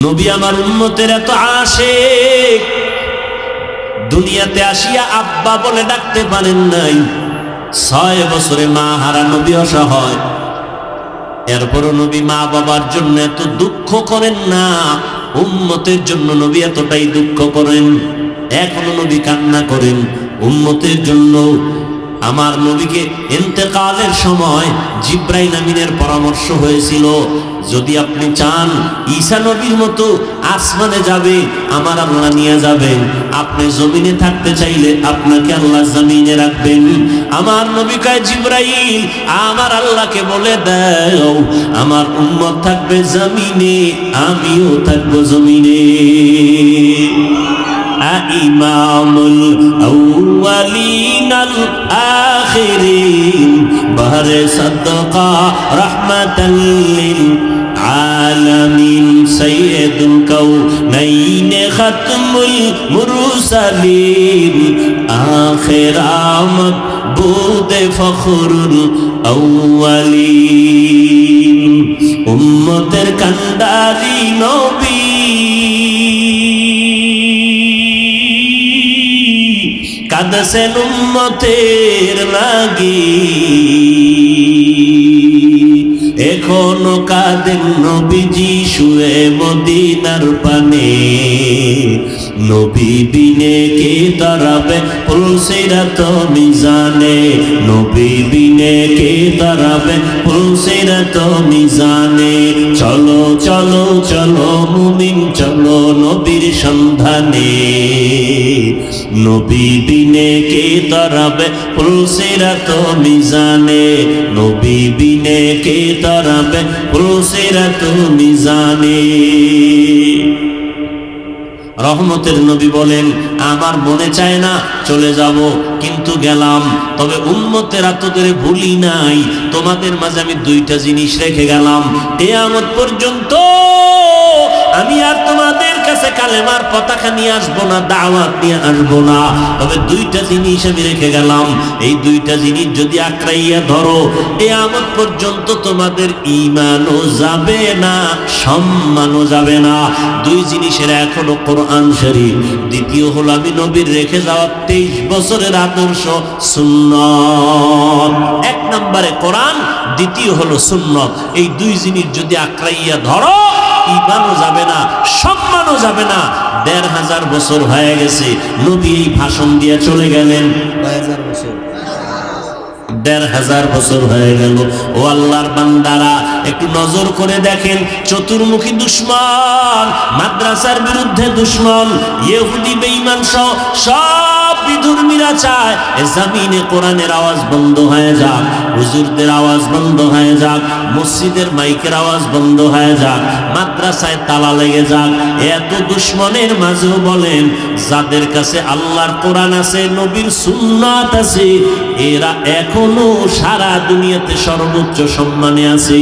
নবী আমার উম্মতের এত আশিক, দুনিয়াতে আসিয়া আব্বা বলে ডাকতে পারেন নাই। 6 বছরে মা হারা নবী অসহায়, এরপরও নবী মা বাবার জন্য এত দুঃখ করেন না। উম্মতের জন্য নবী এতটাই দুঃখ করেন, এখনো নবী কান্না করেন উম্মতের জন্য। আমার নবীকে ইন্তেকালের সময় জিব্রাইল আমিনের পরামর্শ হয়েছিল, যদি আপনি চান ঈসা নবীর মতো আসমানে যাবে, আমার আল্লাহ নিয়ে যাবেন। আপনি জমিনে থাকতে চাইলে আপনাকে আল্লাহ জমিনে রাখবেন। আমার নবী কয়, জিব্রাইল আমার আল্লাহকে বলে দাও আমার উম্মত থাকবে জমিনে, আমিও থাকবো জমিনে। ইমামুল আউয়ালিন আল আখিরিন বাহরে সাদকা রাহমাতাল লিল আলামিন সাইয়্যিদুল কাউনাইন খাতমুল মুরসালিন আখিরামত বুদে ফখরুল আউয়ালিন। উম্মতের কান্ডারি নবী কাঁদছেন উম্মতের লাগি, এখনো কাঁদেন নবীজি শুয়ে মদিনার পানে। নবী বিনে কে দাঁড়াবে পুলসিরাত মিজানে, নবী বিনে কে দাঁড়াবে পুলসিরাত মিজানে। চলো চলো চলো মুমিন চলো নবীর সন্ধানে, নবী বিনে কে দাঁড়াবে পুলসিরাত মিজানে, নবী বিনে কে দাঁড়াবে পুলসিরাত মিজানে। রহমতের নবী বলেন, আমার মনে চায় না চলে যাব, কিন্তু গেলাম। তবে উম্মতেরা তোদের ভুলি নাই, তোমাদের মাঝে আমি 2টা জিনিস রেখে গেলাম। কিয়ামত পর্যন্ত আমি আর তোমাদের কাছে কালেমার পতাকা নিয়ে আসবো না, দাওয়াত নিয়ে আসবো না। তবে 2টা জিনিস আমি রেখে গেলাম, এই 2টা জিনিস যদি আঁকড়াইয়া ধরো, কিয়ামত পর্যন্ত তোমাদের ঈমানও যাবে না, সম্মানও যাবে না। 2 জিনিসের এক হলো কোরআন শরীফ, দ্বিতীয় হলো আমি নবীর রেখে যাওয়া 23 বছরের আদর্শ সুন্নাত। 1 নম্বরে কোরআন, দ্বিতীয় হলো সুন্নাত। এই 2 জিনিস যদি আঁকড়াইয়া ধরো, ঈমানও যাবে না, সম্মানও যাবে না। 1500 বছর হয়ে গেছে নবী এই ভাষণ দিয়ে চলে গেলেন। 1500 বছর হয়ে গেল। ও আল্লাহর বান্দারা, একটু নজর করে দেখেন, চতুর্মুখী দুশমন, মাদ্রাসার বিরুদ্ধে দুশমন, ইহুদি বেঈমান সব বিধর্মীরা চায় এ জমিনে কোরআনের আওয়াজ বন্ধ হয়ে যাক, হুজুরদের আওয়াজ বন্ধ হয়ে যাক, মসজিদের মাইকের আওয়াজ বন্ধ হয়ে যাক, মাদ্রাসায় তালা লেগে যাক। এত দুশমনের মাঝেও বলেন, যাদের কাছে আল্লাহর কোরআন আছে, নবীর সুন্নাত আছে, এরা এখনো সারা দুনিয়াতে সর্বোচ্চ সম্মানে আছে।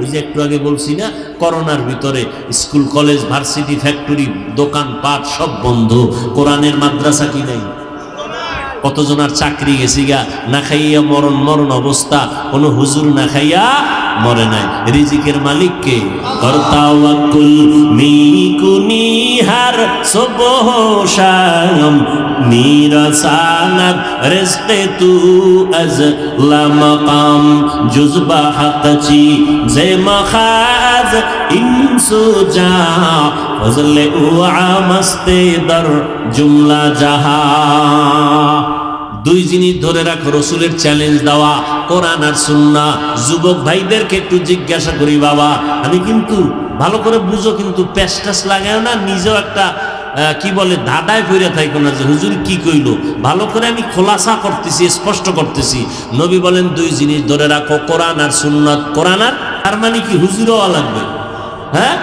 ওই যে একটু আগে বলছি না, করোনার ভিতরে স্কুল কলেজ ভার্সিটি ফ্যাক্টরি দোকান পাট সব বন্ধ, কোরআনের মাদ্রাসা কি নাই? কতজনার চাকরি গেছি গা, না খাইয়া মরণ অবস্থা, কোনো হুজুর না খাইয়া মরে নাই। রিজিকের মালিক কে? করতাওয়াক্কুল মিকুনিহার সুবহ শাম নিরাসানাত রিজকে তু আজ লামাকাম জুজবা হাকচি জে মখাজ ইনসুজা ফজলে উআমাস্তে দর জুমলা জাহা। 2 জিনিস ধরে রাখো, রসুলের চ্যালেঞ্জ দেওয়া, কোরআন আর সুন্নাহ। যুবক ভাইদেরকে একটু জিজ্ঞাসা করি, বাবা আমি কিন্তু ভালো করে বুঝো, কিন্তু প্যাস্টাস লাগায় না, নিজেও একটা কি বলে ধাঁধায় পড়ে থাকো না যে হুজুর কি কইলো। ভালো করে আমি খোলাসা করতেছি, স্পষ্ট করতেছি। নবী বলেন 2 জিনিস ধরে রাখো, কোরআন আর সুন্নাত। কোরআন আর মানে কি হুজুরও লাগবে? হ্যাঁ,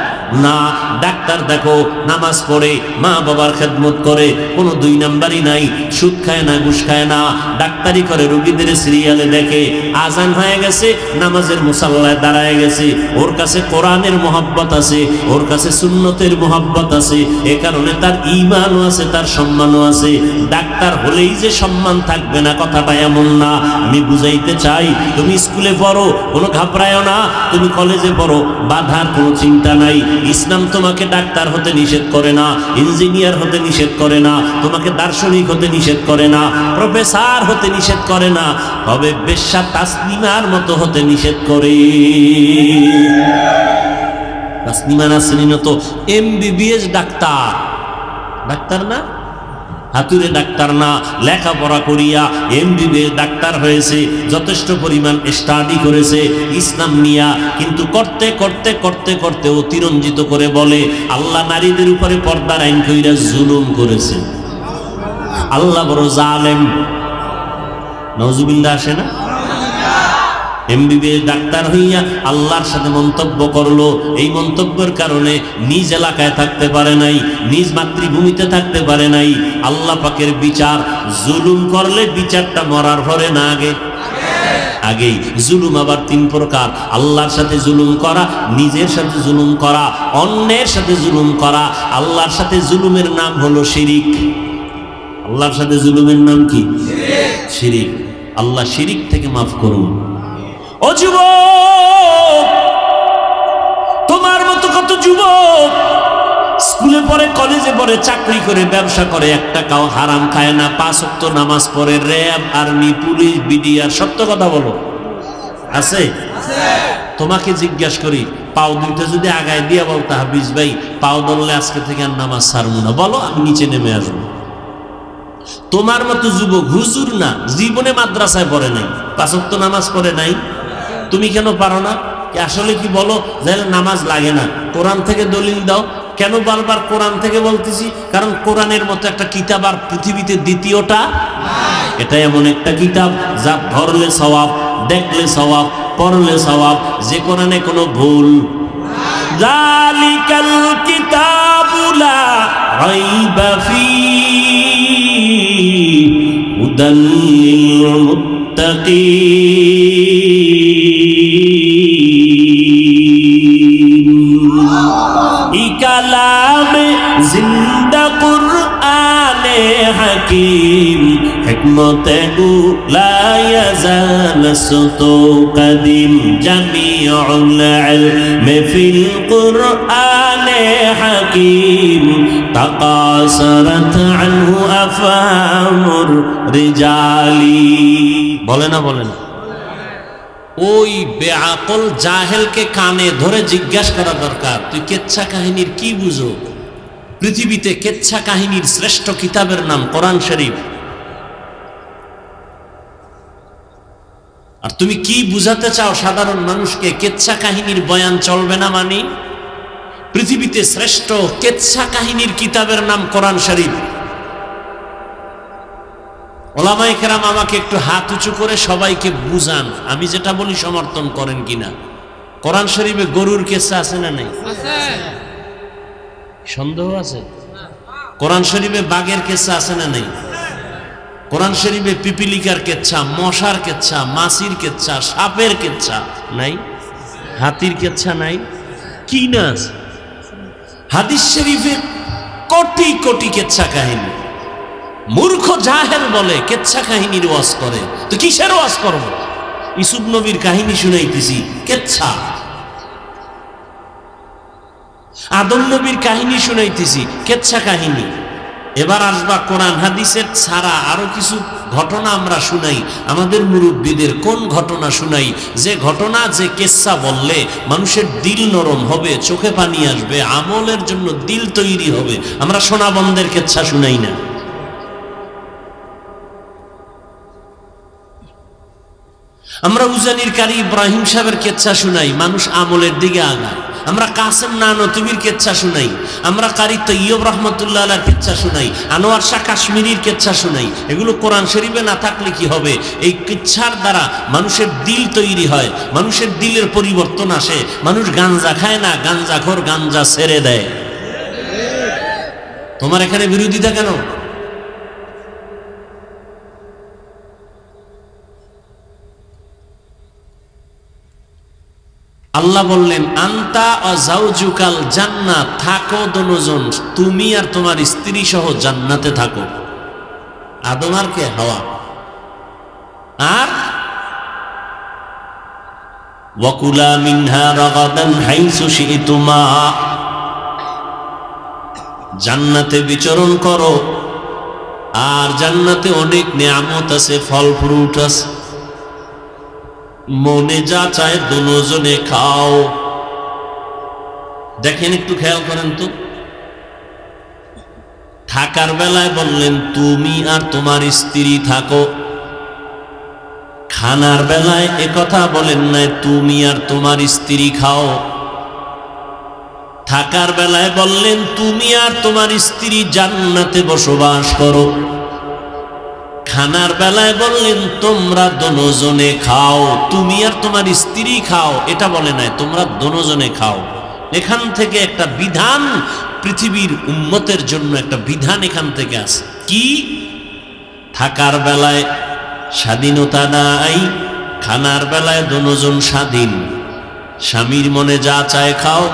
না, ডাক্তার দেখো নামাজ পড়ে, মা বাবার খেদমত করে, কোনো 2 নাম্বারই নাই, সুদ খায় না, ঘুষ খায় না, ডাক্তারি করে, রোগীদের সিরিয়ালে দেখে, আজান হয়ে গেছে নামাজের মুসাল্লায় দাঁড়ায় গেছে, ওর কাছে কোরআনের মহব্বত আছে, ওর কাছে সুন্নতের মহব্বত আছে, এ কারণে তার ঈমানও আছে, তার সম্মানও আছে। ডাক্তার হলেই যে সম্মান থাকবে না কথাটা এমন না। আমি বুঝাইতে চাই, তুমি স্কুলে পড়ো, কোনো ঘাবড়ায়ও না, তুমি কলেজে পড়ো, বাধার কোনো চিন্তা নাই। ইসলাম তোমাকে ডাক্তার হতে নিষেধ করে না, ইঞ্জিনিয়ার হতে নিষেধ করে না, তোমাকে দার্শনিক হতে নিষেধ করে না, প্রফেসর হতে নিষেধ করে না, তবে বেশ্যা তাসলিমার মতো হতে নিষেধ করে। তাসলিমা নাসরিন তো MBBS ডাক্তার, ডাক্তার না, হাতুড়ে ডাক্তার না, লেখাপড়া করিয়া MBBS ডাক্তার হয়েছে, যথেষ্ট পরিমাণ স্টাডি করেছে ইসলাম নিয়া, কিন্তু করতে করতে করতে করতে অতিরঞ্জিত করে বলে আল্লাহ নারীদের উপরে পর্দার আইন কইরা জুলুম করেছে, আল্লাহ বড় জালেম। নাউজুবিল্লাহ আসে না? MBBS ডাক্তার হইয়া আল্লাহর সাথে মন্তব্য করলো, এই মন্তব্যের কারণে নিজ এলাকায় থাকতে পারে নাই, নিজ মাতৃভূমিতে থাকতে পারে নাই। আল্লাহ পাকের বিচার, জুলুম করলে বিচারটা মরার পরে না আগে? আগেই। জুলুম আবার 3 প্রকার, আল্লাহর সাথে জুলুম করা, নিজের সাথে জুলুম করা, অন্যের সাথে জুলুম করা। আল্লাহর সাথে জুলুমের নাম হলো শিরিক। আল্লাহর সাথে জুলুমের নাম কি? শিরিক। আল্লাহ শিরিক থেকে মাফ করুন। ও যুবক, তোমার মতো কত যুবক স্কুলে পড়ে, কলেজে পড়ে, চাকরি করে, ব্যবসা করে, এক টাকাও হারাম খায় না, 5 ওয়াক্ত নামাজ পড়ে, র্যাব, আর্মি, পুলিশ, বিডিআর, সত্য কথা বলো, আছে? তোমাকে জিজ্ঞাসা করি, পাও 2টা যদি আগায় দিয়া বলতে হাফিজ ভাই পাও ধরলে আজকে থেকে আর নামাজ ছাড়বো না, বলো, আমি নিচে নেমে আসবো। তোমার মতো যুবক হুজুর না, জীবনে মাদ্রাসায় পড়ে নাই, 5 ওয়াক্ত নামাজ পড়ে নাই, তুমি কেন পারো না? আসলে কি বলো যে নামাজ লাগে না, কোরআন থেকে দলিল দাও। কেন বারবার কোরআন থেকে বলতেছি? কারণ কোরআনের মতো একটা কিতাব আর পৃথিবীতে দ্বিতীয়টা, এটা এমন একটা কিতাব যা ধরলে সওয়াব, দেখলে সওয়াব, পড়লে সওয়াব, যে কোরআনে কোনো ভুল। যালিকাল কিতাবু লা রাইবা ফীহি হুদাল লিল মুত্তাকিন। কালামে জিন্দা কুরআনে হাকিম, হিকমতে লা ইয়াজাল সুতু কদিম, জামিউল ইলমি ফিল কুরআনে হাকিম, তাকাসারাত আনহু আফহামুর রিজালি। বলে না, বলে না? ওই বেআকল জাহেলকে কানে ধরে জিজ্ঞাসা করা দরকার, তুই কেচ্ছা কাহিনীর কি বুঝো? পৃথিবীতে কেচ্ছা কাহিনীর শ্রেষ্ঠ কিতাবের নাম কোরআন শরীফ, আর তুমি কি বুঝাতে চাও সাধারণ মানুষকে? কেচ্ছা কাহিনীর বয়ান চলবে না মানে? পৃথিবীতে শ্রেষ্ঠ কেচ্ছা কাহিনীর কিতাবের নাম কোরআন শরীফ। ওলামায়ে কেরাম আমাকে একটু হাত উঁচু করে সবাইকে বুঝান, আমি যেটা বলি সমর্থন করেন কিনা। কোরআন শরীফে গরুর কেচ্ছা আছে না নাই? সন্দেহ আছে? কোরআন শরীফে বাঘের কেচ্ছা আছে না নাই? কোরআন শরীফে পিপিলিকার কেচ্ছা, মশার কেচ্ছা, মাছির কেচ্ছা, সাপের কেচ্ছা নাই? হাতির কেচ্ছা নাই? কি না? হাদিস শরীফে কোটি কোটি কেচ্ছা কাহিনী। মূর্খ জাহেল বলে কেচ্ছা কাহিনীর ওয়াজ করে, তো কিসের ওয়াজ করবো? ইউসুফ নবীর কাহিনী শুনাইতেছি, কেচ্ছা। আদম নবীর কাহিনী শুনাইতেছি, কেচ্ছা কাহিনী। এবার আসবা কোরআন হাদিসের ছাড়া আরো কিছু ঘটনা আমরা শুনাই। আমাদের মুরব্বীদের কোন ঘটনা শুনাই, যে ঘটনা, যে কেচ্ছা বললে মানুষের দিল নরম হবে, চোখে পানি আসবে, আমলের জন্য দিল তৈরি হবে। আমরা সোনাবন্দের কেচ্ছা শুনাই না। আমরা উজানির কারি ইব্রাহিম সাহেবের কেচ্ছা শুনাই, মানুষ আমলের দিকে আগায়। আমরা কাসেম নানতুবির কেচ্ছা শুনাই, আমরা কারি তৈয়ব রহমতুল্লাহ আলাইহির কেচ্ছা শুনাই, আনোয়ার শাহ কাশ্মীরির কেচ্ছা শুনাই। এগুলো কোরআন শরীফে না থাকলে কি হবে? এই কিচ্ছার দ্বারা মানুষের দিল তৈরি হয়, মানুষের দিলের পরিবর্তন আসে। মানুষ গাঞ্জা খায় না, গাঞ্জাখোর গাঞ্জা ছেড়ে দেয়। তোমার এখানে বিরোধিতা কেন? আল্লাহ বললেন আন্তা ও জাওজুকাল জান্নাত, থাকো দুজন, তুমি আর তোমার স্ত্রী সহ জান্নাতে থাকো। আদম আর কে? হাওয়া। আর ওয়াকুলা মিনহা রাগাদান হাইসু শি'তুমা, জান্নাতে বিচরণ করো। আর জান্নাতে অনেক নিয়ামত আছে, ফল ফ্রুট আছে, মনে যা চায় দুজনে খাও। দেখেন, একটু খেয়াল করেন তো, থাকার বেলায় বললেন তুমি আর তোমার স্ত্রী থাকো, খানার বেলায় একথা বলেন নাই তুমি আর তোমার স্ত্রী খাও। থাকার বেলায় বললেন তুমি আর তোমার স্ত্রী জান্নাতে বসবাস করো, খানার বেলায় বললেন তোমরা দুজনে খাও, তুমি আর তোমার স্ত্রী খাও। এটা বলে নাই তোমরা দুজনে খাও। এখান থেকে একটা বিধান, পৃথিবীর উম্মতের জন্য একটা বিধান এখান থেকে আসে। কি? থাকার বেলায় স্বাধীনতা নাই, খানার বেলায় দুজন স্বাধীন। স্বামীর মনে যা চায় খাও,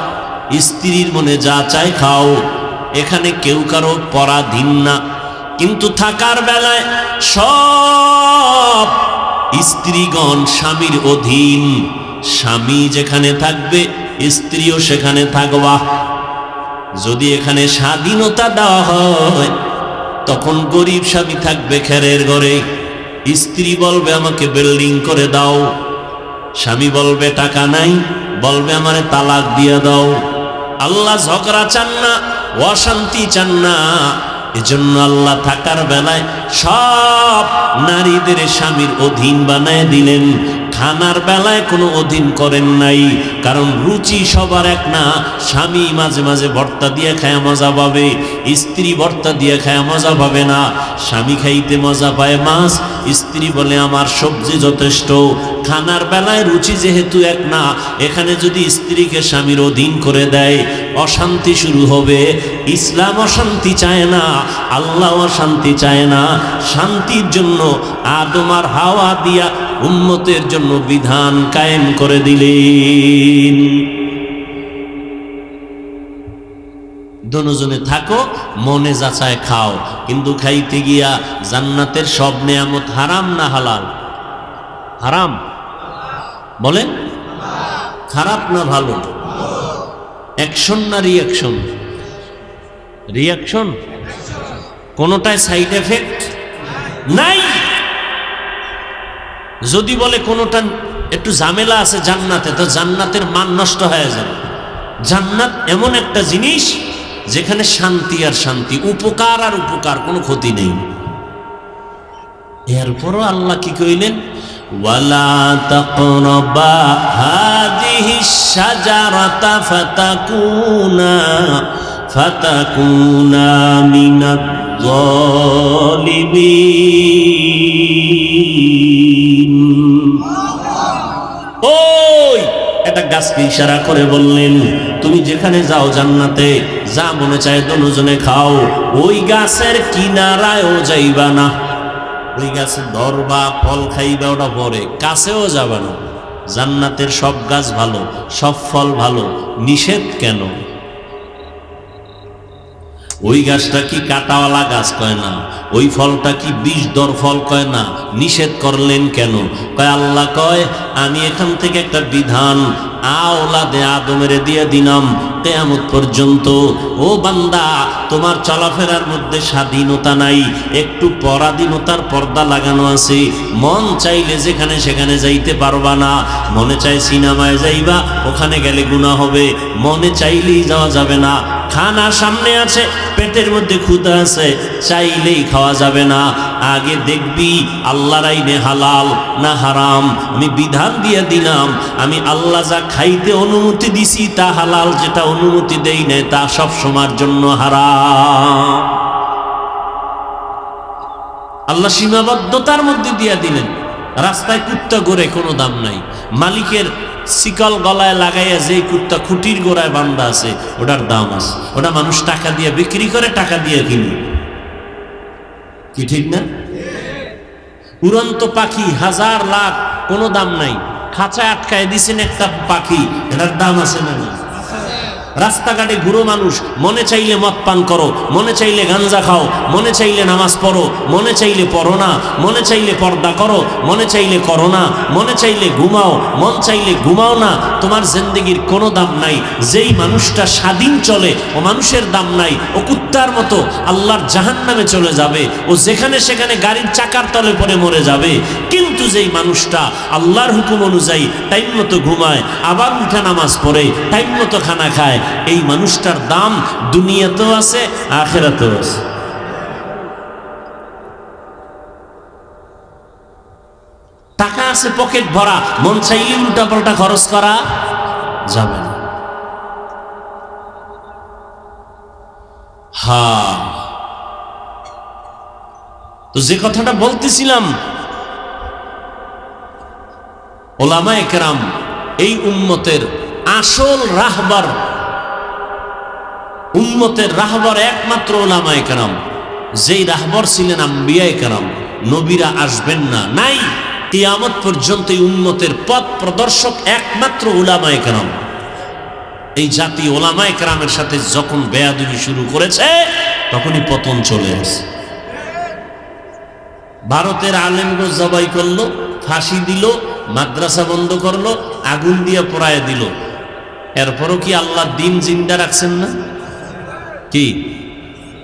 স্ত্রীর মনে যা চায় খাও, এখানে কেউ কারো পরাধীন না। কিন্তু থাকার বেলায় সব স্ত্রীগণ স্বামীর অধীন, স্বামী যেখানে থাকবে স্ত্রীও সেখানে থাকবা। যদি এখানে স্বাধীনতা দেওয়া হয় তখন গরিব স্বামী থাকবে খেরের ঘরে, স্ত্রী বলবে আমাকে বিল্ডিং করে দাও, স্বামী বলবে টাকা নাই, বলবে আমারে তালাক দিয়ে দাও। আল্লাহ ঝগড়া চান না, অশান্তি চান না। এজন্য আল্লাহ থাকার বেলায় সব নারীদের স্বামীর অধীন বানায় দিলেন, খানার বেলায় কোনো অধীন করেন নাই। কারণ রুচি সবার এক না। স্বামী মাঝে মাঝে ভর্তা দিয়ে খায় মজা পাবে, স্ত্রী ভর্তা দিয়ে খায় মজা পাবে না। স্বামী খাইতে মজা পায় মাছ, স্ত্রী বলে আমার সবজি যথেষ্ট। খানার বেলায় রুচি যেহেতু এক না, এখানে যদি স্ত্রীকে স্বামীর অধীন করে দেয় অশান্তি শুরু হবে। ইসলাম অশান্তি চায় না, আল্লাহ অশান্তি চায় না। শান্তির জন্য আদম আর হাওয়া দিয়া উম্মতের জন্য বিধান কায়েম করে দিলেন। দুজনে থাকো, মনে যা চায় খাও। কিন্তু খাইতে গিয়া জান্নাতের সব নেয়ামত হারাম না হালাল? হারাম। বলেন খারাপ না ভালো? অ্যাকশন না রিয়াকশন? রিয়াকশন। কোনোটায় সাইড এফেক্ট নাই। যদি বলে কোনোটা একটু ঝামেলা আছে জান্নাতে, তো জান্নাতের মান নষ্ট হয়ে যাবে। জান্নাত এমন একটা জিনিস যেখানে শান্তি আর শান্তি, উপকার আর উপকার, কোনো ক্ষতি নেই। এরপরও আল্লাহ কি কইলেন? ওয়ালা তাকরাবা হাযিহিশ শাজারাতা ফাতাকুনা মিনাজ যালিমিন। ওই একটা গাছকে ইশারা করে বললেন তুমি যেখানে যাও জান্নাতে, যা মনে চায় দুজনে খাও, ওই গাছের কিনারায়ও যাইবা না। ওই গাছে ধরবা, ফল খাইবা, ওটা পরে, কাছেও যাবা না। জান্নাতের সব গাছ ভালো, সব ফল ভালো, নিষেধ কেন? ওই গাছটা কি কাটাওয়ালা গাছ কয় না, ওই ফলটা কি বিষধর ফল কয় না, নিষেধ করলেন কেন? কয় আল্লাহ কয় আমি এখান থেকে একটা বিধান আওলাদে আদমের দিয়ে দিলাম কিয়ামত পর্যন্ত। ও বান্দা, তোমার চলাফেরার মধ্যে স্বাধীনতা নাই, একটু পরাধীনতার পর্দা লাগানো আছে। মন চাইলে যেখানে সেখানে যাইতে পারবা না। মনে চায় সিনেমায় যাইবা, ওখানে গেলে গুনাহ হবে, মনে চাইলেই যাওয়া যাবে না। খানা সামনে আছে, পেটের মধ্যে ক্ষুধা আছে, চাইলেই খাওয়া যাবে না। আগে দেখবি আল্লাহর আইনে হালাল না হারাম। আমি বিধান দিয়ে দিলাম, আমি আল্লাহ যা খাইতে অনুমতি দিছি তা হালাল, যেটা অনুমতি দেই নাই তা সব সময়ের জন্য হারাম। আল্লাহ সীমাবদ্ধতার মধ্যে দিয়ে দিলেন। রাস্তায় কুত্তা ঘোরে, কোনো দাম নাই। মালিকের শিকল গলায় লাগাইয়া যেই কুত্তা খুঁটির গোড়ায় বান্ধা আছে ওটার দাম আছে। ওটা মানুষ টাকা দিয়ে বিক্রি করে, টাকা দিয়ে কিনে। কি ঠিক না? উড়ন্ত পাখি হাজার লাখ, কোনো দাম নাই। খাঁচায় আটকায় দিছেন একটা পাখি, এটার দাম আছে না? রাস্তাঘাটে ঘুরো মানুষ, মনে চাইলে মদ পান করো, মনে চাইলে গাঞ্জা খাও, মনে চাইলে নামাজ পড়ো, মনে চাইলে পড়ো না, মনে চাইলে পর্দা করো, মনে চাইলে করো না, মনে চাইলে ঘুমাও, মন চাইলে ঘুমাও না। তোমার জিন্দেগির কোনো দাম নাই। যেই মানুষটা স্বাধীন চলে ও মানুষের দাম নাই, ও কুত্তার মতো আল্লাহর জাহান্নামে চলে যাবে। ও যেখানে সেখানে গাড়ির চাকার তলে পড়ে মরে যাবে। কিন্তু যেই মানুষটা আল্লাহর হুকুম অনুযায়ী টাইম মতো ঘুমায়, আবার উঠে নামাজ পড়ে, টাইম মতো খানা খায়, এই মানুষটার দাম দুনিয়াতেও আছে, আখিরাতেও আছে। টাকা আছে পকেট ভরা, মন চাইলে উল্টা পাল্টা খরচ করা যাবে না। হ্যাঁ, তো যে কথাটা বলতেছিলাম, ওলামায়ে কেরাম এই উম্মতের আসল রাহবার, উম্মতের রাহবার একমাত্র ওলামায়ে কেরাম। যেই রাহবার ছিলেন আম্বিয়ায়ে কেরাম। নবীরা আসবেন না, নাই, কিয়ামত পর্যন্ত এই উম্মতের পথ প্রদর্শক একমাত্র ওলামায়ে কেরাম। এই জাতি ওলামায়ে কেরামের সাথে যখন বেয়াদবি শুরু করেছে, তখনই পতন চলে আসে। ভারতের আলেমগো জবাই করলো, ফাঁসি দিল, মাদ্রাসা বন্ধ করলো, আগুন দিয়ে পোড়ায় দিল। এরপরও কি আল্লাহ দিন জিন্দা রাখছেন না? কি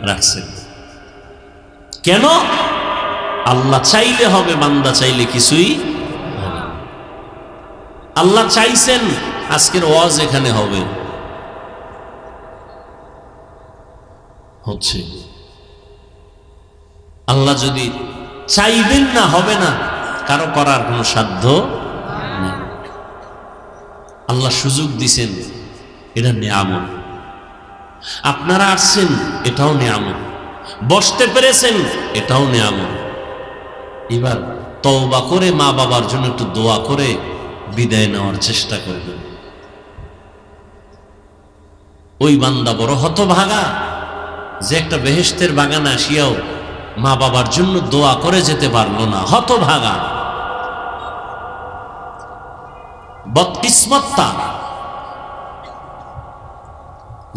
রাখছেন? কেন? আল্লাহ চাইলে হবে, বান্দা চাইলে কিছুই হবে। আল্লাহ চাইছেন আজকের ওয়াজ এখানে হবে, হচ্ছে। আল্লাহ যদি চাইবেন না, হবে না, কারো করার কোনো সাধ্য নেই। আল্লাহ সুযোগ দিছেন, এটা নিয়ামত। আপনারা আসছেন, এটাও নিয়ামত। বসতে পেরেছেন, এটাও নিয়ামত। এবার তওবা করে মা বাবার জন্য একটু দোয়া করে বিদায় নেওয়ার চেষ্টা করবেন। ওই বান্দা বড় হতভাগা যে একটা বেহেশতের বাগানে আসিয়াও মা বাবার জন্য দোয়া করে যেতে পারলো না। হতভাগা, বদকিসমত তার।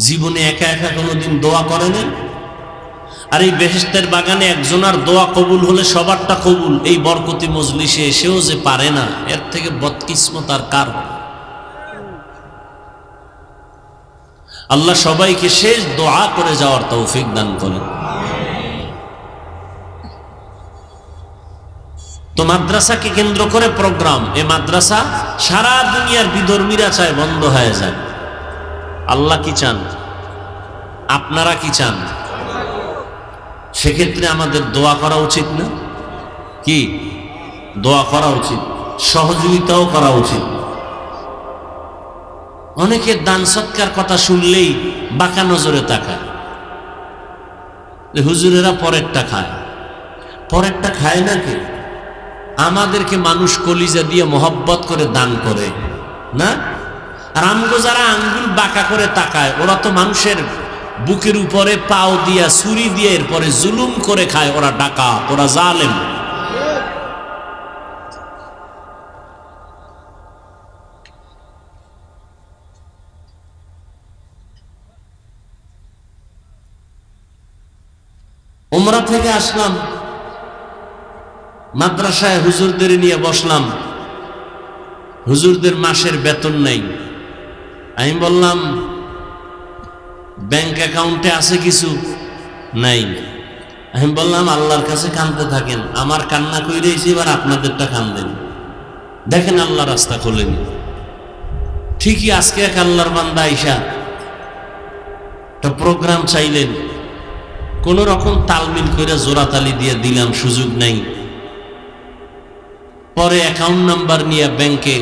জীবনে একা একা কোনোদিন দোয়া করেনি। আর এই বেহেশতের বাগানে একজনের দোয়া কবুল হলে সবারটা কবুল। এই বরকতি মজলিসে এসেও যে পারে না, এর থেকে বদকিসমত আর কার? আল্লাহ সবাইকে শেষ দোয়া করে যাওয়ার তৌফিক দান করেন। তো মাদ্রাসাকে কেন্দ্র করে প্রোগ্রাম। এই মাদ্রাসা সারা দুনিয়ার বিধর্মীরা চায় বন্ধ হয়ে যায়। আল্লাহ কি চান? আপনারা কি চান? সেক্ষেত্রে আমাদের দোয়া করা উচিত না? কি দোয়া করা উচিত, সহযোগিতাও করা উচিত। অনেকে দান সৎকার কথা শুনলেই বাঁকা নজরে তাকায়। হুজুরেরা পরেরটা খায়। পরেরটা খায় নাকি? আমাদেরকে মানুষ কলিজা দিয়ে মহব্বত করে দান করে না। আর আমগো যারা আঙ্গুল বাঁকা করে তাকায়, ওরা তো মানুষের বুকের উপরে পাও দিয়া ছুরি দিয়ে এরপরে জুলুম করে খায়। ওরা ডাকাত, ওরা জালেম। উমরা থেকে আসলাম, মাদ্রাসায় হুজুরদের নিয়ে বসলাম। হুজুরদের মাসের বেতন নেই। আমি বললাম, ব্যাংক অ্যাকাউন্টে আছে কিছু? নাই। আমি বললাম, আল্লাহর কাছে কাঁদতে থাকেন, আমার কান্না কইরেছি, এবার আপনাদেরটা কান্দেন, দেখেন আল্লাহ রাস্তা খোলেন। ঠিকই আজকে এক আল্লাহর বান্দা আইসা একটা প্রোগ্রাম চাইলেন। কোন রকম তালমিল করে জোড়াতালি দিয়ে দিলাম, সুযোগ নাই। পরে অ্যাকাউন্ট নাম্বার নিয়ে ব্যাংকে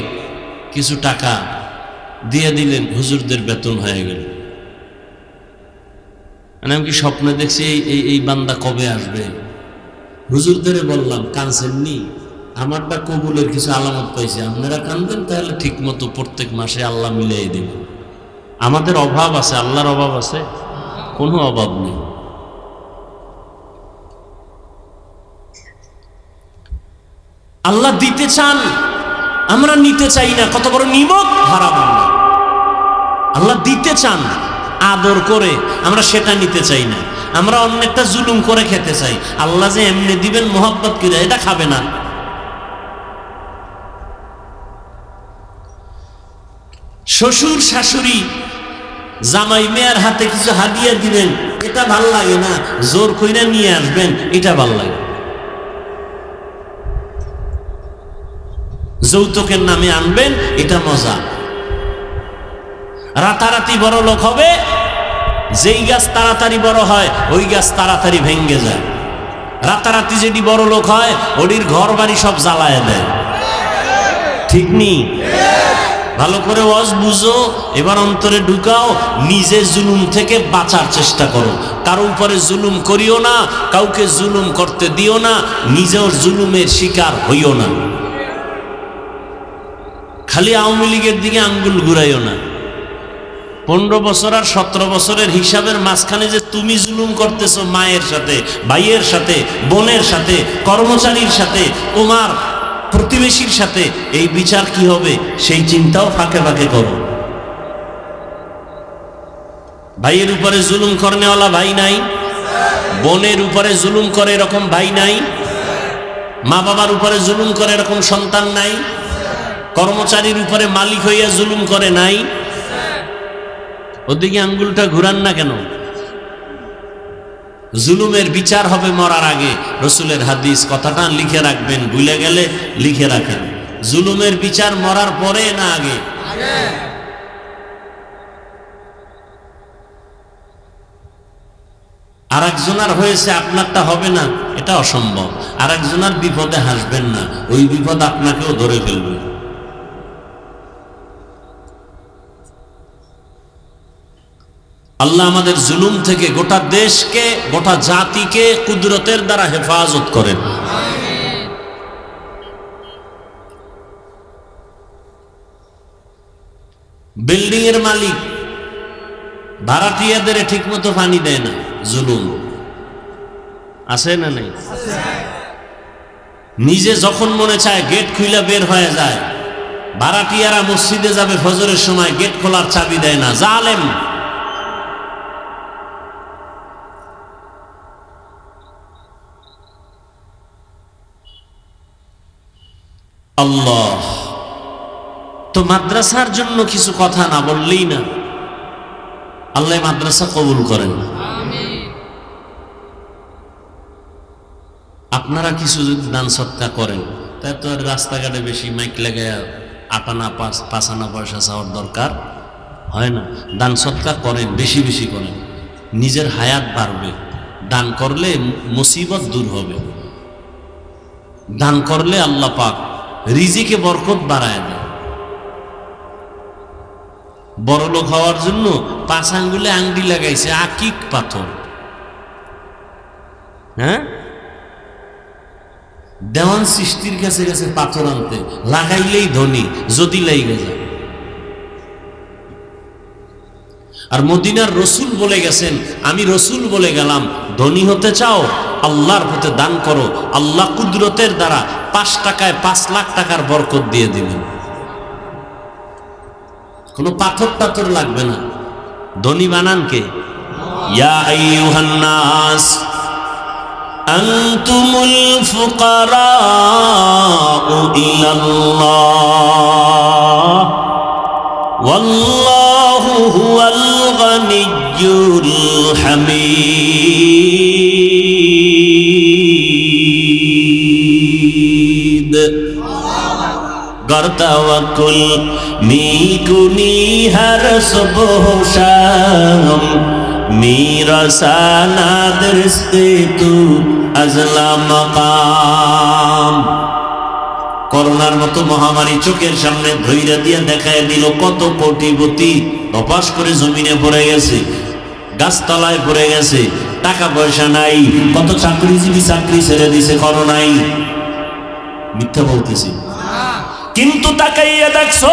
কিছু টাকা দিয়ে দিলেন, হুজুরদের বেতন হয়ে গেল। আমি কি স্বপ্নে দেখছি এই বান্দা কবে আসবে? হুজুরদের বললাম, কানছেননি? আমারটা কবুলের কিছু আলামত পাইছে, আপনারা কানবেন তাহলে ঠিক মতো প্রত্যেক মাসে আল্লাহ মিলিয়ে দিন। আমাদের অভাব আছে, আল্লাহর অভাব আছে? কোনো অভাব নেই। আল্লাহ দিতে চান, আমরা নিতে চাই না। কত বড় নিমক হারাম! আল্লাহ দিতে চান আদর করে, আমরা সেটা নিতে চাই না। আমরা অন্যটা জুলুম করে খেতে চাই। আল্লাহ যে এমনি দিবেন মোহাব্বত করে, এটা খাবে না। শ্বশুর শাশুড়ি জামাই মেয়ের হাতে কিছু হাদিয়া দিবেন, এটা ভাল লাগে না। জোর কইরা নিয়ে আসবেন, এটা ভাল লাগে। যৌতুকের নামে আনবেন, এটা মজা। রাতারাতি বড় লোক হবে, যেই গাছ তাড়াতাড়ি বড় হয় ওই গাছ তাড়াতাড়ি ভেঙ্গে যায়। রাতারাতি যেটি বড় লোক হয় ওটির ঘর বাড়ি সব জ্বালায় দেয়। ঠিক নি? ভালো করে ওয়াজ বুঝো, এবার অন্তরে ঢুকাও। নিজে জুলুম থেকে বাঁচার চেষ্টা করো। কারো উপরে জুলুম করিও না, কাউকে জুলুম করতে দিও না, নিজেও জুলুমের শিকার হইও না। খালি আওয়ামী লীগের দিকে আঙ্গুল ঘুরাইও না। 15 বছর আর 17 বছরের হিসাবের মাঝখানে যে তুমি জুলুম করতেছো মায়ের সাথে, ভাইয়ের সাথে, বোনের সাথে, কর্মচারীর সাথে, তোমার প্রতিবেশীর সাথে, এই বিচার কি হবে সেই চিন্তাও ফাঁকে ফাঁকে করো। ভাইয়ের উপরে জুলুম করনেওয়ালা ভাই নাই? বোনের উপরে জুলুম করে এরকম ভাই নাই? মা বাবার উপরে জুলুম করে এরকম সন্তান নাই? কর্মচারীর উপরে মালিক হইয়া জুলুম করে নাই? ওদিকে আঙ্গুলটা ঘুরান না কেন? জুলুমের বিচার হবে মরার আগে। রসুলের হাদিস, কথাটা লিখে রাখবেন, ভুলে গেলে লিখে রাখেন। জুলুমের বিচার মরার পরে না আগে? আর একজনার হয়েছে, আপনারটা হবে না, এটা অসম্ভব। আর একজনার বিপদে হাসবেন না, ওই বিপদ আপনাকেও ধরে ফেলবে। আল্লাহ আমাদের জুলুম থেকে গোটা দেশকে, গোটা জাতিকে কুদরতের দ্বারা হেফাজত করেন। বিল্ডিং এর মালিক ভাড়াটিয়াদের ঠিক মতো পানি দেয় না, জুলুম আছে না নাই? নিজে যখন মনে চায় গেট খুইলা বের হয়ে যায়। ভাড়াটিয়ারা মসজিদে যাবে ফজরের সময়, গেট খোলার চাবি দেয় না, জালেম। আল্লাহ তো মাদ্রাসার জন্য কিছু কথা না বললেই না, আল্লাহ মাদ্রাসা কবুল করেন। আপনারা কিছু যদি দান সৎকার করেন, তাই তো আর রাস্তাঘাটে বেশি মাইক লাগায় আটানা পাঁচানা পয়সা চাওয়ার দরকার হয় না। দান সৎকার করেন, বেশি বেশি করেন, নিজের হায়াত বাড়বে। দান করলে মুসিবত দূর হবে। দান করলে আল্লাহ পাক রিজিকে বরকত বাড়ায় দেয়। বড় লোক হওয়ার জন্য 5 আঙ্গুলে আংটি লাগাইছে, আকিক পাথর। হ্যাঁ, দেওয়ান সৃষ্টির কাছে গেছে পাথর আনতে, লাগাইলেই ধনী, যদি লাইগে যায়। আর মদিনার রসুল বলে গেছেন, আমি রসুল বলে গেলাম, ধনী হতে চাও আল্লাহর পথে দান করো, আল্লাহ কুদরতের দ্বারা 5 টাকায় 5 লাখ টাকার বরকত দিয়ে দিবেন। কোনো পাথর টাথর লাগবে না। ধনী বানান কে? ইয়া আইয়ুহান নাস আনতুমুল ফুকারাউ ইলাল্লাহ ওয়াল্লাহু হুয়াল গানিয়্যুল হামিদ। गर तवक्कुल मी कुनी हर सुबह शाम मेरा साना दरस्ते तू अजला मकाम। করোনার মতো মহামারী চোখের সামনে ধৈর্য দিয়ে দেখায় দিল, কত কোটিপতি অপাস করে জমিনে পড়ে গেছে, গাছতলায় পড়ে গেছে, টাকা পয়সা নাই, কত চাকরিজীবী চাকরি ছেড়ে দিছে করোনাই। মিথ্যা বলতেছি? কিন্তু তাকাইয়া দেখছো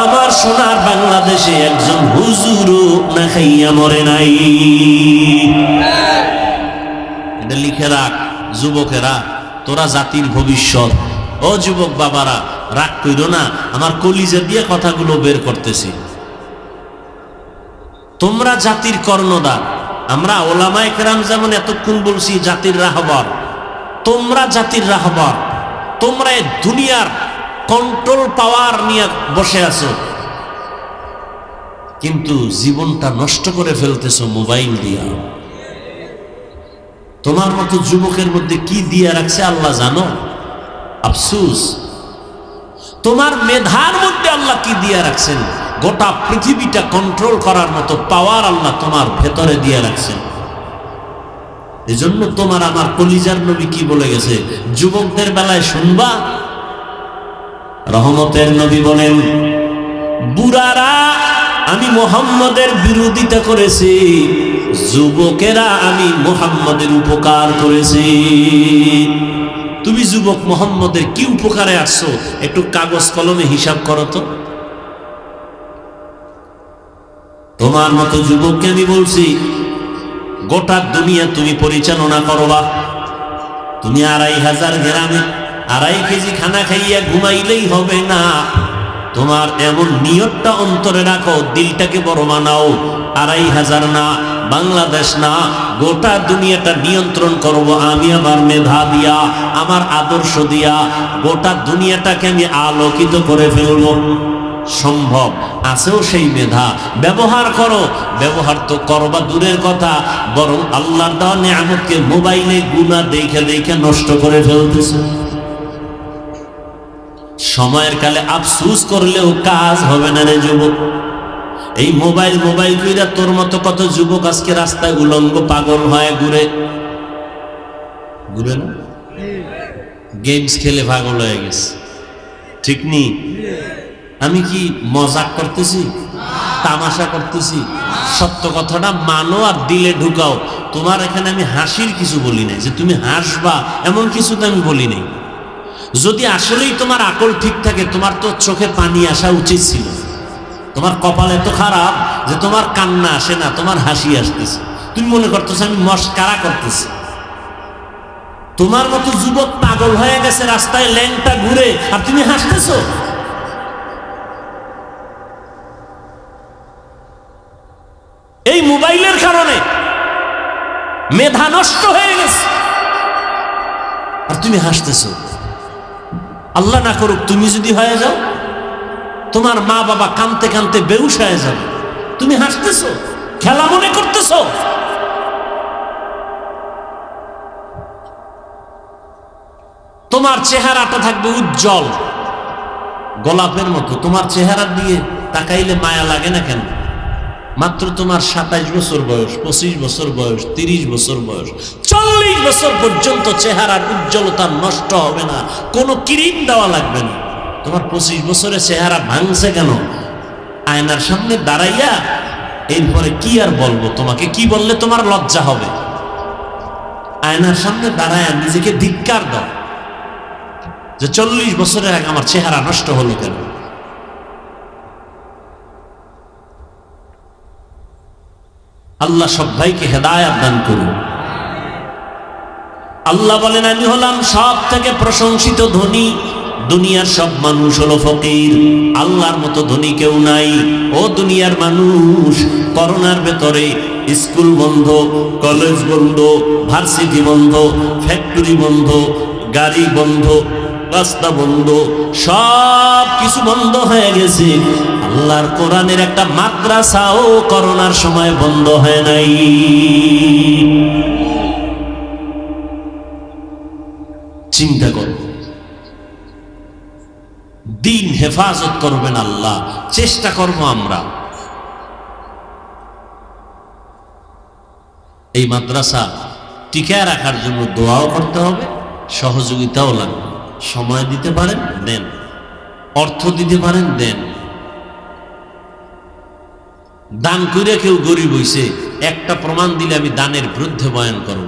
আমার সোনার বাংলাদেশে একজন হুজুরও না খাইয়া মরে নাই। এটা লিখে রাখ যুবকেরা, তোরা জাতির ভবিষ্যৎ। ও যুবক বাবারা, রাগ কইরো না, আমার কলিজা দিয়ে কথাগুলো বের করতেছি। তোমরা জাতির কর্ণধার। আমরা ওলামায়ে কেরাম যেমন এতক্ষণ বলছি জাতির রাহবার, তোমরা জাতির রাহবার। তোমরা দুনিয়ার কন্ট্রোল পাওয়ার নিয়ে বসে আছো, কিন্তু জীবনটা নষ্ট করে ফেলতেছো মোবাইল দিয়া। তোমার মতো যুবকের মধ্যে কি দিয়ে রাখছে আল্লাহ জানো? আফসোস। তোমার মেধার মধ্যে আল্লাহ কি দিয়ে রাখছেন? গোটা পৃথিবীটা কন্ট্রোল করার মতো পাওয়ার আল্লাহ তোমার ভেতরে দিয়ে রাখছেন। এজন্য তোমার আমার কলিজার নবী কি বলে গেছে? যুবকদের বেলায় শুনবা, রহমতের নবী বলেন, বুড়ারা আমি মুহাম্মদের বিরোধিতা করেছি, যুবকেরা আমি মুহাম্মদের উপকার করেছি। তুমি যুবক মুহাম্মদের কি উপকারে আসছো? একটু কাগজ কলমে হিসাব করো তো। তোমার মতো যুবককে আমি বলছি, গোটা দুনিয়া তুমি পরিচালনা করবা। তুমি ২৫০০ গ্রামে ২.৫ কেজি খানা খাইয়া ঘুমাইলেই হবে না। তোমার এমন নিয়তটা অন্তরে রাখো, দিলটাকে বড় বানাও। ২৫০০ না, বাংলাদেশ না, গোটা দুনিয়াটা নিয়ন্ত্রণ করব আমি আমার মেধা দিয়া, আমার আদর্শ দিয়া। গোটা দুনিয়াটাকে আমি আলোকিত করে ফেলব। সম্ভব আছেও সেই মেধা, ব্যবহার করো। ব্যবহার তো করবা দূরের কথা, বরং আল্লাহর দেওয়া নিয়ামতকে মোবাইলে গুনাহ দেখে দেখে নষ্ট করে ফেলতেছে। সময়ের কালে আফসোস করলেও কাজ হবে না রে যুবক। এই মোবাইল মোবাইল কইরা তোর মতো কত যুবক আজকে রাস্তায় উলঙ্গ পাগল হয়ে ঘুরে ঘুরে না, গেমস খেলে পাগল হয়ে গেছে। ঠিক নি? আমি কি মজাক করতেছি, তামাশা করতেছি? সত্য কথাটা মানো আর দিলে ঢুকাও। তোমার এখানে আমি হাসির কিছু বলি নাই, যে তুমি হাসবা এমন কিছু তো আমি বলি নাই। যদি আসলেই তোমার আকল ঠিক থাকে, তোমার তো চোখে পানি আসা উচিত ছিল। তোমার কপাল এত খারাপ যে তোমার কান্না আসে না, তোমার হাসি আসতেছে। তুমি মনে করতেছো আমি মস্কারা করতেছি। তোমার মতো যুবক পাগল হয়ে গেছে, রাস্তায় ল্যাংটা ঘুরে, আর তুমি হাসতেছো। এই মোবাইলের কারণে মেধা নষ্ট হয়ে গেছে, আর তুমি হাসতেছো। আল্লাহ না করুক তুমি যদি হয়ে যাও, তোমার মা বাবা কাঁদতে কাঁদতে বেহুশ হয়ে যাবে, তুমি হাসতেছো, খেলা মনে করতেছো। তোমার চেহারাটা থাকবে উজ্জ্বল গোলাপের মতো। তোমার চেহারা দিয়ে তাকাইলে মায়া লাগে না কেন? মাত্র তোমার ২৭ বছর বয়স, ২৫ বছর বয়স, ৩০ বছর বয়স, ৪০ বছর পর্যন্ত চেহারার উজ্জ্বলতা নষ্ট হবে না, কোনো ক্রিম দেওয়া লাগবে না। তোমার ২৫ বছরের চেহারা ভাঙছে কেন? আয়নার সামনে দাঁড়াইয়া এরপরে কি আর বলবো, তোমাকে কি বললে তোমার লজ্জা হবে? আয়নার সামনে দাঁড়াইয়া নিজেকে ধিক্কার দাও যে ৪০ বছরের আগে আমার চেহারা নষ্ট হলো কেন? আল্লাহ সব ভাইকে হেদায়েত দান করুন। আল্লাহ বলেন, আমি হলাম সব থেকে প্রশংসিত ধনী, দুনিয়ার সব মানুষ হলো ফকির, আল্লাহর মতো ধনী কেউ নাই। ও দুনিয়ার মানুষ, করোনার ভেতরে স্কুল বন্ধ, কলেজ বন্ধ, ভার্সিটি বন্ধ, ফ্যাক্টরি বন্ধ, গাড়ি বন্ধ, রাস্তা বন্ধ, সব কিছু বন্ধ হয়ে গেছে। আল্লাহর কোরআনের একটা মাদ্রাসাও করোনার সময় বন্ধ হয় নাই। চিন্তা করো, দিন হেফাজত করবেন আল্লাহ, চেষ্টা করবো আমরা। এই মাদ্রাসা টিকায় রাখার জন্য দোয়াও করতে হবে, সহযোগিতাও লাগবে। সময় দিতে পারেন দেন, অর্থ দিতে পারেন দেন। দান করে কেউ গরিব হইছে, একটা প্রমাণ দিলে আমি দানের বিরুদ্ধে বয়ান করব।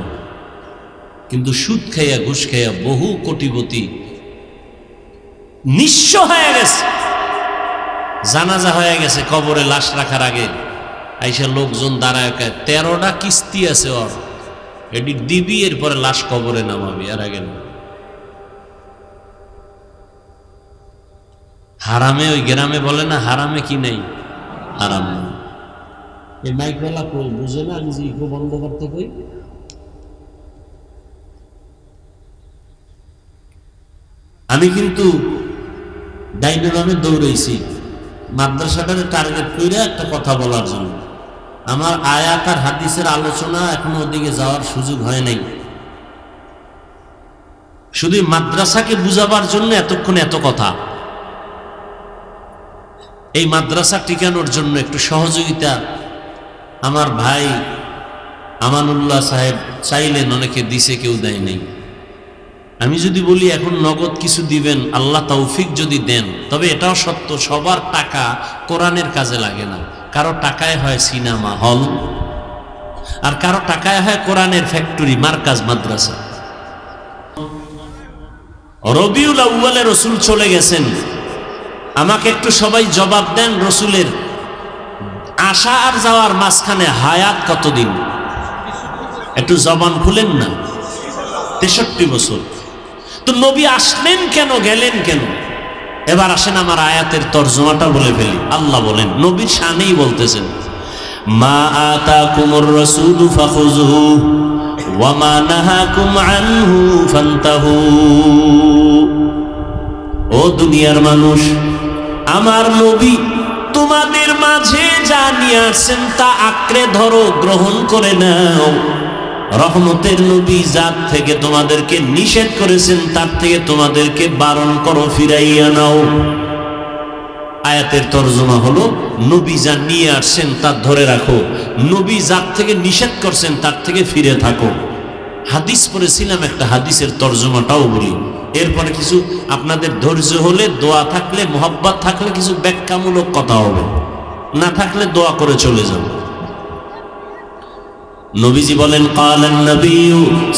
কিন্তু সুদ খাইয়া ঘুষ খাইয়া বহু কোটিপতি নিঃস্ব হয়ে গেছে, জানাজা হয়ে গেছে, কবরে লাশ রাখার আগে আইসা লোকজন দাঁড়ায় 13টা কিস্তি আছে ওর, এটি দিবি, এরপরে লাশ কবরে নামাবি, আর আগে না। হারামে, ওই গ্রামে বলে না হারামে কি নেই, হারাম। এই মাইকওয়ালা কই বুঝে না, আমি যে ইকো বন্ধ করতে কই। আমি কিন্তু ডাইনে বামে দৌড়াইছি মাদ্রাসাটাকে টার্গেট করে একটা কথা বলার জন্য। আমার আয়াত আর হাদিসের আলোচনা এখনো ওদিকে যাওয়ার সুযোগ হয় নাই। শুধু মাদ্রাসাকে বুঝাবার জন্য এতক্ষণ এত কথা। এই মাদ্রাসা টিকানোর জন্য একটু সহযোগিতা আমার ভাই আমানুল্লাহ সাহেব চাইলেন, অনেকে দিছে, কেউ দেয় নাই। আমি যদি বলি এখন নগদ কিছু দিবেন, আল্লাহ তৌফিক যদি দেন, তবে এটাও সত্য সবার টাকা কোরআনের কাজে লাগে না। কারো টাকায় হয় সিনেমা হল, আর কারো টাকায় হয় কোরআনের ফ্যাক্টরি, মার্কাজ, মাদ্রাসা। রবিউল আউয়ালে রসুল চলে গেছেন, আমাকে একটু সবাই জবাব দেন, রসুলের আসা আর যাওয়ার মাঝখানে হায়াত কতদিন? একটু জবান খুলেন না। 63 বছর। তো নবী আসলেন কেন, গেলেন কেন? এবার আসেন আমার আয়াতের তর্জমাটা বলে ফেলি। আল্লাহ বলেন, নবীর শানেই বলতেছেন, মা আতাকুমুর রাসূলু ফাখুযুহু ওয়া মা নাহাকুম আনহু ফান্তাহু। ও দুনিয়ার মানুষ, আমার নবী তোমাদের মাঝে যা নিয়ে আসছেন তা আঁকড়ে ধরো, গ্রহণ করে নাও। রহমতের নবী যার থেকে তোমাদেরকে নিষেধ করেছেন তার থেকে তোমাদেরকে বারণ করো, ফিরাইয়া নাও। আয়াতের তর্জমা হলো, নবী যা নিয়ে আসছেন তা ধরে রাখো, নবী যার থেকে নিষেধ করছেন তার থেকে ফিরে থাকো। হাদিস পড়েছিলাম, একটা হাদিসের তর্জমাটাও বলি, এরপরে কিছু আপনাদের ধৈর্য হলে, দোয়া থাকলে, মোহাব্বত থাকলে কিছু ব্যাখ্যামূলক কথা হবে, না থাকলে দোয়া করে চলে যাবে। নবীজি বলেন, ক্বালান নবী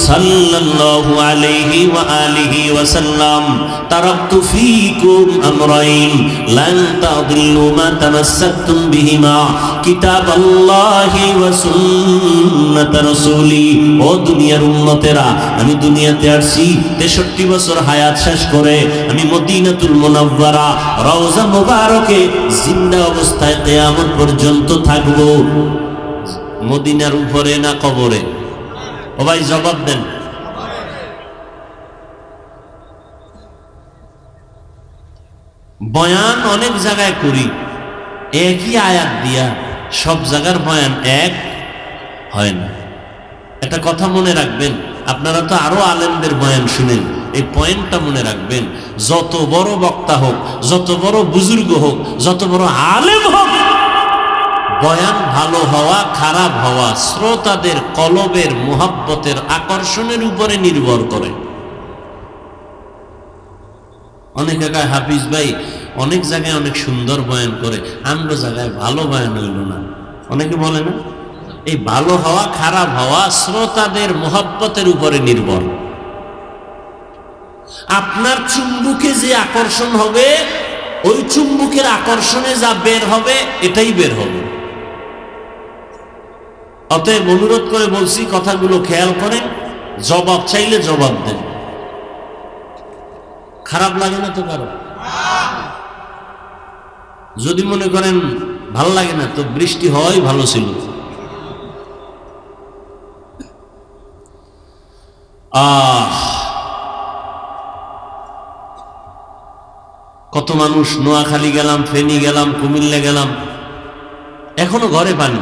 সাল্লাল্লাহু আলাইহি ওয়া আলিহি ওয়া সাল্লাম, তারাকতু ফীকুম আমরাইন লান তাদিল্লু মা তামাসসাকতুম বিহিমা, কিতাবাল্লাহি ওয়া সুন্নাত রাসূলি। ও দুনিয়ার উম্মতেরা, আমি দুনিয়াতে আসছি 63 বছর হায়াত শেষ করে, আমি মদিনাতুল মুনাওয়ারা রওজা মুবারকে জিন্দা অবস্থায় কিয়ামত পর্যন্ত থাকবো। মদিনার উপরে না কবরে? ও ভাই জবাব দেন। বয়ান অনেক জায়গায় করি, একই আয়াত দিয়া সব জায়গার বয়ান এক হয় না। একটা কথা মনে রাখবেন, আপনারা তো আরো আলেমদের বয়ান শুনেন, এই পয়েন্টটা মনে রাখবেন, যত বড় বক্তা হোক, যত বড় বুজুর্গ হোক, যত বড় আলেম হোক, বয়ান ভালো হওয়া খারাপ হওয়া শ্রোতাদের কলবের মুহাব্বতের আকর্ষণের উপরে নির্ভর করে। অনেকে কয় হাফিজ ভাই অনেক জায়গায় অনেক সুন্দর বয়ান করে, আমরা জায়গায় ভালো বয়ান হইল না। অনেকে বলে না, এই ভালো হওয়া খারাপ হওয়া শ্রোতাদের মুহাব্বতের উপরে নির্ভর। আপনার চুম্বুকে যে আকর্ষণ হবে, ওই চুম্বুকের আকর্ষণে যা বের হবে এটাই বের হবে। অতএব অনুরোধ করে বলছি, কথাগুলো খেয়াল করেন, জবাব চাইলে জবাব দেন। খারাপ লাগে না তো কারো? যদি মনে করেন ভাল লাগে না, তো বৃষ্টি হওয়াই ভালো ছিল। কত মানুষ, নোয়াখালী গেলাম, ফেনী গেলাম, কুমিল্লা গেলাম, এখনো ঘরে পানি।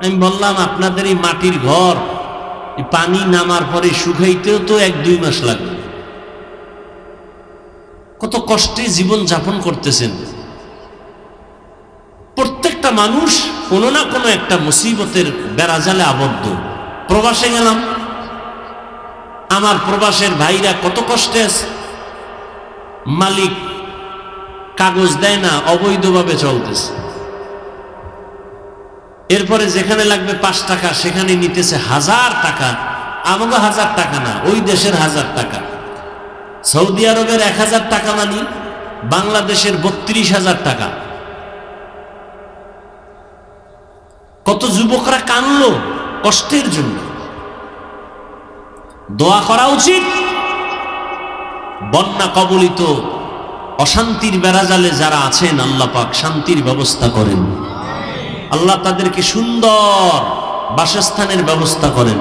আমি বললাম, আপনাদের এই মাটির ঘর পানি নামার পরে শুকাইতেও তো 1-2 মাস লাগবে। কত কষ্টে জীবন যাপন করতেছেন। প্রত্যেকটা মানুষ কোনো না কোনো একটা মুসিবতের বেড়াজালে আবদ্ধ। প্রবাসে গেলাম, আমার প্রবাসের ভাইরা কত কষ্টে আছে, মালিক কাগজ দেয় না, অবৈধভাবে চলতেছে। এরপরে যেখানে লাগবে 5 টাকা সেখানে নিতেছে 1000 টাকা। আমাকে 1000 টাকা না, ওই দেশের 1000 টাকা। সৌদি আরবের 1000 টাকা মানি বাংলাদেশের 32,000 টাকা। কত যুবকরা কানলো কষ্টের জন্য। দোয়া করা উচিত। বন্যা কবলিত অশান্তির বেড়াজালে যারা আছেন, আল্লাহ পাক শান্তির ব্যবস্থা করেন। আল্লাহ তাদেরকে সুন্দর বাসস্থানের ব্যবস্থা করেন।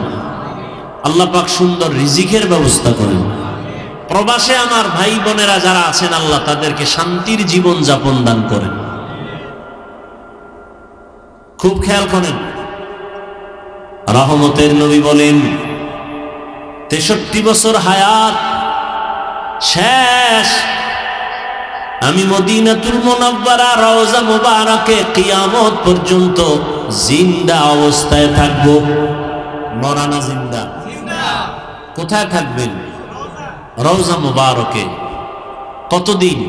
আল্লাহ পাক সুন্দর রিজিকের ব্যবস্থা করেন। প্রবাসে আমার ভাই বোনেরা যারা আছেন, আল্লাহ তাদেরকে শান্তির জীবন যাপন দান করেন। খুব খেয়াল করেন, রহমতের নবী বলেন 63 বছর হায়াত শেষ, আমি মদিনাতুল মুনাওয়ারা রওজা মুবারাকে কিয়ামত পর্যন্ত জিন্দা অবস্থায় থাকব। মরা না জিন্দা? কোথায় থাকবেন? রওজা মুবারকে। কতদিন?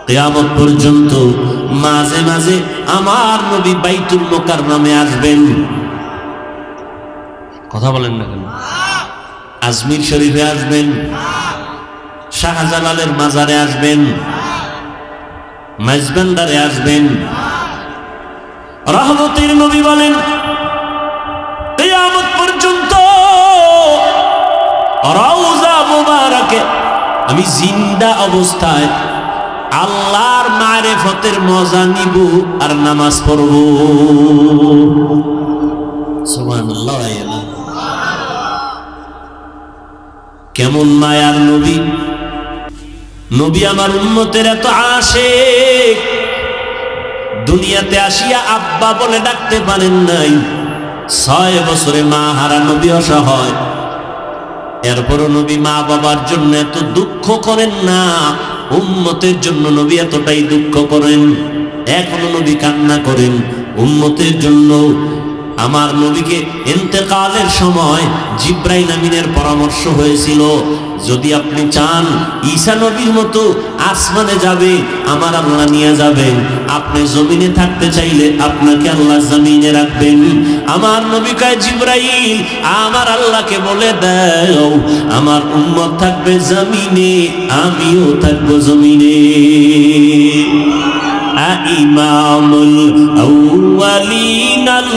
কিয়ামত পর্যন্ত। মাঝে মাঝে আমার নবী বাইতুল মুকাররমে আসবেন। কথা বলেন না কেন? আজমির শরীফে আসবেন, শাহজালালের মাজারে আসবেন, মাইজবান্ডারে আসবেন। রহমতের নবী বলেন কিয়ামত পর্যন্ত রওজা মুবারকে আমি জিন্দা অবস্থায় আল্লাহর মারিফতের মজা নিব আর নামাজ পড়ব। সুবহানাল্লাহ। কেমন মায়ার নবী! নবী আমার উম্মতের এত আশিক, দুনিয়াতে আসিয়া আব্বা বলে ডাকতে পারেন নাই। 6 বছরে মা হারা নবী অসহায়। এরপরও নবী মা বাবার জন্য এত দুঃখ করেন না, উম্মতের জন্য নবী এতটাই দুঃখ করেন। এখনো নবী কান্না করেন উম্মতের জন্য। আমার নবীকে ইন্তেকালের সময় জিব্রাইল আমিনের পরামর্শ হয়েছিল, যদি আপনি চান ঈসা নবীর মতো আসমানে যাবে, আমার আল্লাহ নিয়ে যাবেন। আপনি জমিনে থাকতে চাইলে আপনাকে আল্লাহ জমিনে রাখবেন। আমার নবী কয়, জিব্রাইল আমার আল্লাহকে বলে দাও আমার উম্মত থাকবে জমিনে, আমিও থাকবো জমিনে। ইমামুল আউয়ালিনাল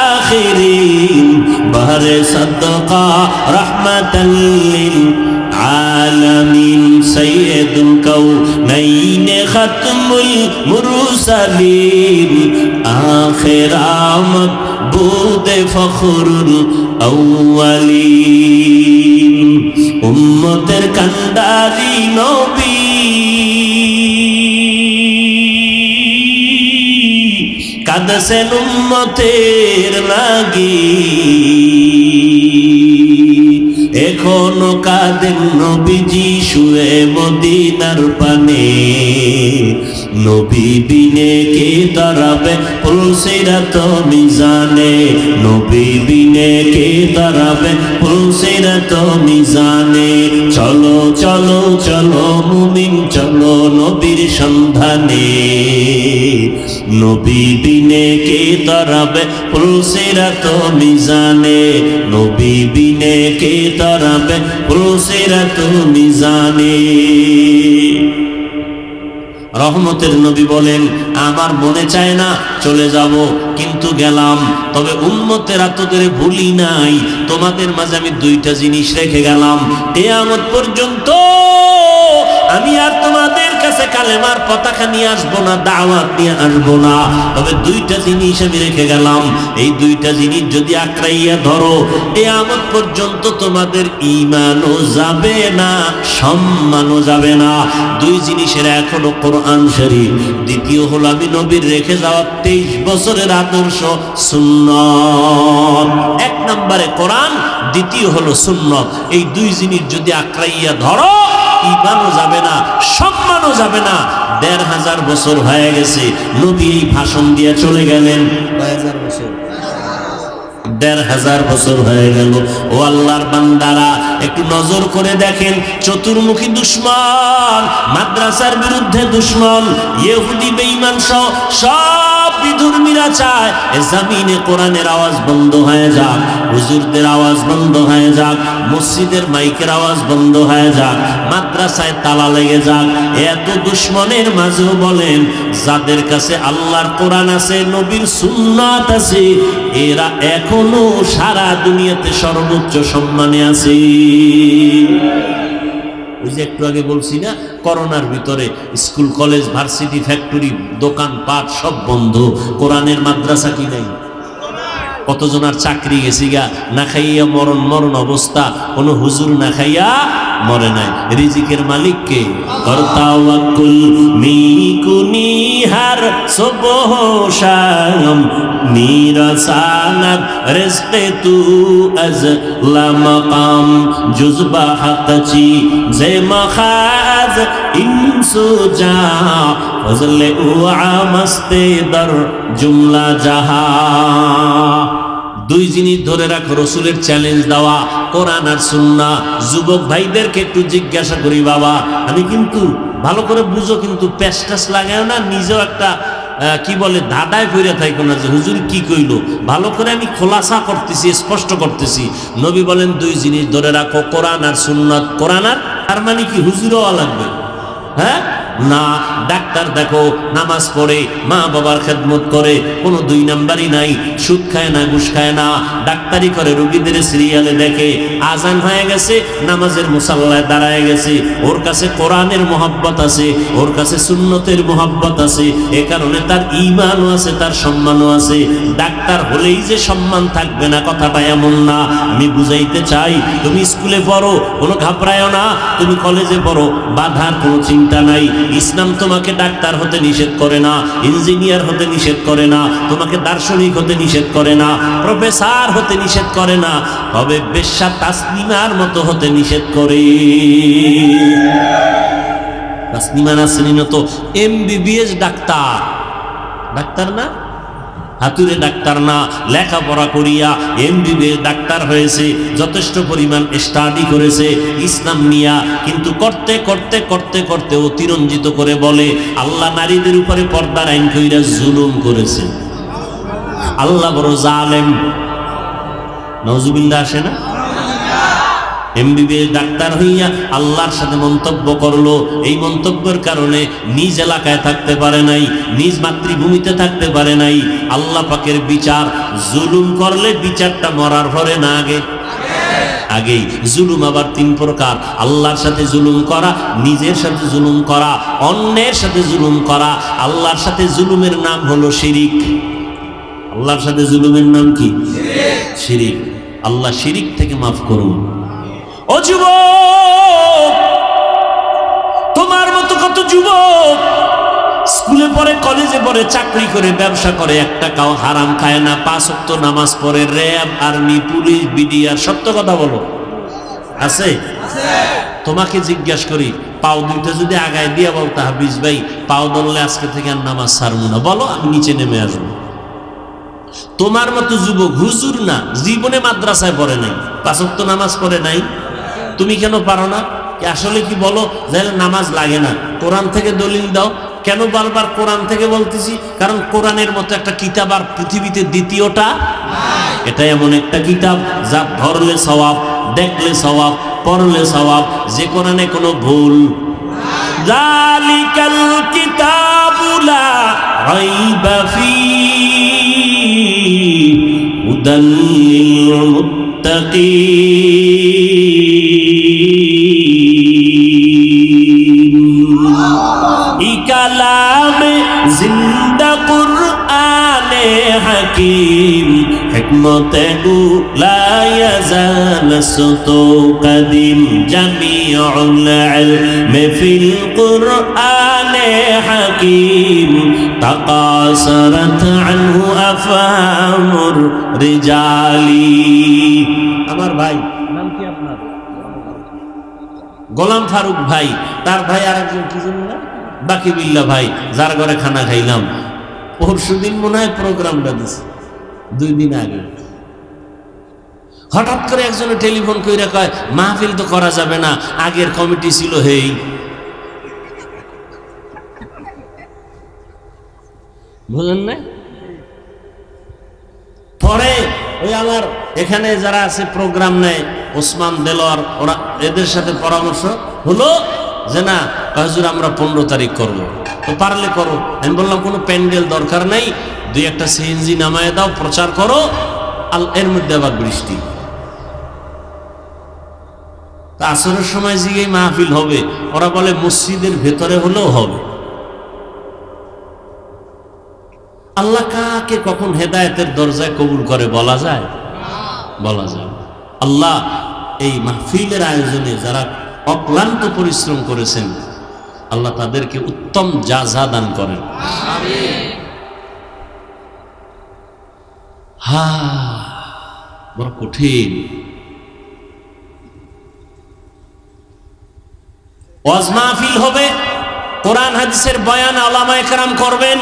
আখিরিন বাহরে সাদকা রাহমাতাল লিল আলামিন সাইয়্যিদুল কাউনাইন খাতমুল মুরসালিন আখিরামত বুদে ফখরুল আউয়ালিন। উম্মতের কান্ডারি নবী কাঁদছেন উম্মতের লাগি, এখনো কাঁদেন নবীজি শুয়ে মদিনার পানে। নবী বিনে কে দাঁড়াবে পুলসিরাত মিজানে, নবী বিনে কে দাঁড়াবে পুলসিরাত মিজানে। চলো চলো চলো মুমিন চলো নবীর সন্ধানে, নবী বিনে কে দাঁড়াবে পুলসিরাত মিজানে, নবী বিনে কে দাঁড়াবে পুলসিরাত মিজানে। রহমতের নবী বলেন আমার মনে চায় না চলে যাব, কিন্তু গেলাম। তবে উম্মতেরা তোদের ভুলি নাই, তোমাদের মাঝে আমি 2টা জিনিস রেখে গেলাম। কিয়ামত পর্যন্ত আমি আর তোমাদের কাছে কালেমার পতাকা নিয়ে আসবো না, দাওয়াত নিয়ে আসবো না। তবে 2টা জিনিস আমি রেখে গেলাম। এই 2টা জিনিস যদি আঁকড়াইয়া ধরো, কিয়ামত পর্যন্ত তোমাদের ঈমানও যাবে না, সম্মানও যাবে না। 2 জিনিসের এক হলো কোরআন শরীফ, দ্বিতীয় হলো আমি নবীর রেখে যাওয়া 23 বছরের আদর্শ সুন্নাত। 1 নম্বরে কোরআন, দ্বিতীয় হলো সুন্নাত। এই 2 জিনিস যদি আঁকড়াইয়া ধরো, ঈমানও যাবে না, সম্মানও যাবে না। ১৫০০ বছর হয়ে গেছে, নবী এই ভাষণ দিয়ে চলে গেলেন। ১৫০০ বছর হয়ে গেল। ও আল্লাহর বান্দারা, একটু নজর করে দেখেন, চতুর্মুখী দুশ্মন, মাদ্রাসার বিরুদ্ধে দুশ্মন, ইহুদি বেঈমান সহ সব বিধর্মীরা চায় এ জমিনে কোরআনের আওয়াজ বন্ধ হয়ে যাক, হুজুরদের আওয়াজ বন্ধ হয়ে যাক, মসজিদের মাইকের আওয়াজ বন্ধ হয়ে যাক, মাদ্রাসায় তালা লেগে যাক। এত দুশ্মনের মাঝেও বলেন, যাদের কাছে আল্লাহর কোরআন আছে, নবীর সুন্নাত আছে, এরা এখনো সারা দুনিয়াতে সর্বোচ্চ সম্মানে আছে। ওই যে একটু আগে বলছি না, করোনার ভিতরে স্কুল কলেজ ভার্সিটি ফ্যাক্টরি দোকান পাট সব বন্ধ, কোরআনের মাদ্রাসা কি নাই? কতজনার চাকরি গেছি গা, না খাইয়া মরণ মরণ অবস্থা, কোন হুজুর না খাইয়া মরে নাই। রিজিকের মালিক কে? করতাওয়াক্কুল মিকুনিহার সুবহ শাম নিরাসানাত রিজকে তু আজ লা মাকাম জুজবা হাকচি জে মাখাজ ইনসু জা ফজলে উ আমস্তে দর জুমলা জাহা। দুই জিনিস ধরে রাখো, রসুলের চ্যালেঞ্জ দেওয়া, কোরআন আর সুন্নাহ। যুবক ভাইদেরকে একটু জিজ্ঞাসা করি, বাবা আমি কিন্তু ভালো করে বুঝো, কিন্তু প্যাস্টাস লাগায় না, নিজেও একটা কি বলে ধাঁধায় ফিরে থাকো না যে হুজুর কি কইল। ভালো করে আমি খোলাসা করতেছি, স্পষ্ট করতেছি। নবী বলেন দুই জিনিস ধরে রাখো, কোরআন আর সুন্নাত। কোরআন আর মানে কি হুজুরও লাগবে? হ্যাঁ না, ডাক্তার দেখো নামাজ পড়ে, মা বাবার খেদমত করে, কোনো দুই নাম্বারই নাই, সুদ খায় না, ঘুষ খায় না, ডাক্তারি করে, রোগীদের সিরিয়ালে দেখে, আজান হয়ে গেছে, নামাজের মুসাল্লায় দাঁড়ায় গেছে, ওর কাছে কোরআনের মোহাব্বত আছে, ওর কাছে সুন্নতের মোহাব্বত আছে, এ কারণে তার ঈমানও আছে, তার সম্মানও আছে। ডাক্তার হলেই যে সম্মান থাকবে না, কথাটা এমন না। আমি বুঝাইতে চাই, তুমি স্কুলে পড়ো, কোনো ঘাবড়ায়ও না, তুমি কলেজে পড়ো, বাধার কোনো চিন্তা নাই। ইসলাম তোমাকে ডাক্তার হতে নিষেধ করে না, ইঞ্জিনিয়ার হতে নিষেধ করে না, তোমাকে দার্শনিক হতে নিষেধ করে না, প্রফেসর হতে নিষেধ করে না, তবে বেশ্যা তাসলিমার মতো হতে নিষেধ করে। তাসলিমা নাসরিন তো এমবিবিএস ডাক্তার, ডাক্তার না, হাতুড়ে ডাক্তার না, লেখাপড়া করিয়া এমবিবিএস ডাক্তার হয়েছে, যথেষ্ট পরিমাণ স্টাডি করেছে ইসলাম নিয়া, কিন্তু করতে করতে করতে করতে অতিরঞ্জিত করে বলে আল্লাহ নারীদের উপরে পর্দার আইন কইরা জুলুম করেছে, আল্লাহ বড় জালেম। নাউজুবিল্লাহ আসে না? এমবিবিএস ডাক্তার হইয়া আল্লাহর সাথে মন্তব্য করলো, এই মন্তব্যের কারণে নিজ এলাকায় থাকতে পারে নাই, নিজ মাতৃভূমিতে থাকতে পারে নাই। আল্লাহ পাকের বিচার, জুলুম করলে বিচারটা মরার পরে না আগে? আগেই। জুলুম আবার তিন প্রকার, আল্লাহর সাথে জুলুম করা, নিজের সাথে জুলুম করা, অন্যের সাথে জুলুম করা। আল্লাহর সাথে জুলুমের নাম হলো শিরিক। আল্লাহর সাথে জুলুমের নাম কি? শিরিক। আল্লাহ শিরিক থেকে মাফ করুন। ও যুবক, তোমার মতো কত যুবক স্কুলে পড়ে, কলেজে পড়ে, চাকরি করে, ব্যবসা করে, এক টাকাও হারাম খায় না, 5 ওয়াক্ত নামাজ পড়ে, র্যাব, আর্মি, পুলিশ, বিডিআর, সত্য কথা বলো, আছে? তোমাকে জিজ্ঞাসা করি, পাও দুইটা যদি আগায় দিয়া বলতে, হাফিজ ভাই পাও ধরলে আজকে থেকে আর নামাজ ছাড়বো না, বলো, আমি নিচে নেমে আসবো। তোমার মতো যুবক, হুজুর না, জীবনে মাদ্রাসায় পড়ে নাই, 5 ওয়াক্ত নামাজ পড়ে নাই, তুমি কেন পারো না? আসলে কি বলো, নামাজ লাগে না, কোরআন থেকে দলিল দাও। কেন বারবার কোরআন থেকে বলতেছি? কারণ কোরআনের মতো একটা কিতাব আর পৃথিবীতে দ্বিতীয়টা, এটা এমন একটা কিতাব যা ধরলে সওয়াব, দেখলে সওয়াব, পড়লে সওয়াব, যে কোরআনে কোনো ভুল। যালিকাল কিতাবু লা রাইবা ফীহি হুদাল লিল মুত্তাকিন। কালামে জিন্দা কুরআনে হাকিম, হিকমতে লা ইয়াজাল সুতু কদিম, জামিউল ইলমি ফিল কুরআনে হাকিম, তাকাসারাত আনহু আফহামুর রিজালি। আমার ভাই নাম কি আপনার? গোলাম ফারুক ভাই, তার ভাই আরেকজন কি জানেন না, বাকি বিল্লা ভাই যার ঘরে খানা খাইলাম, পরশুদিন মনে হয় প্রোগ্রামটা দিছে, 2 দিন আগে। হঠাৎ করে একজনে টেলিফোন কইরা কয় মাহফিল তো করা যাবে না, আগের কমিটি ছিল। হেই বুঝলেন না? পরে ওই আমার এখানে যারা আছে প্রোগ্রাম নেয়, ওসমান দেলোয়ার, ওরা এদের সাথে পরামর্শ হলো যে না হুজুর আমরা 15 তারিখ করব, তো পারলে করো। আমি বললাম কোনো প্যান্ডেল দরকার নাই, 2-1টা সিএনজি নামায় দাও, প্রচার করো, এর মধ্যে আবার বৃষ্টি। তা আসরের সময় জিগেই মাহফিল হবে, ওরা বলে মসজিদের ভেতরে হলেও হবে। আল্লাহ কাকে কখন হেদায়েতের দরজায় কবুল করে বলা যায়? বলা যায়। আল্লাহ এই মাহফিলের আয়োজনে যারা অক্লান্ত পরিশ্রম করেছেন, আল্লাহ তাদেরকে উত্তম জাযা দান করেন। বড় কঠিন। ওয়াজ মাহফিল হবে, কোরআন হাদিসের বয়ান উলামায়ে কেরাম করবেন,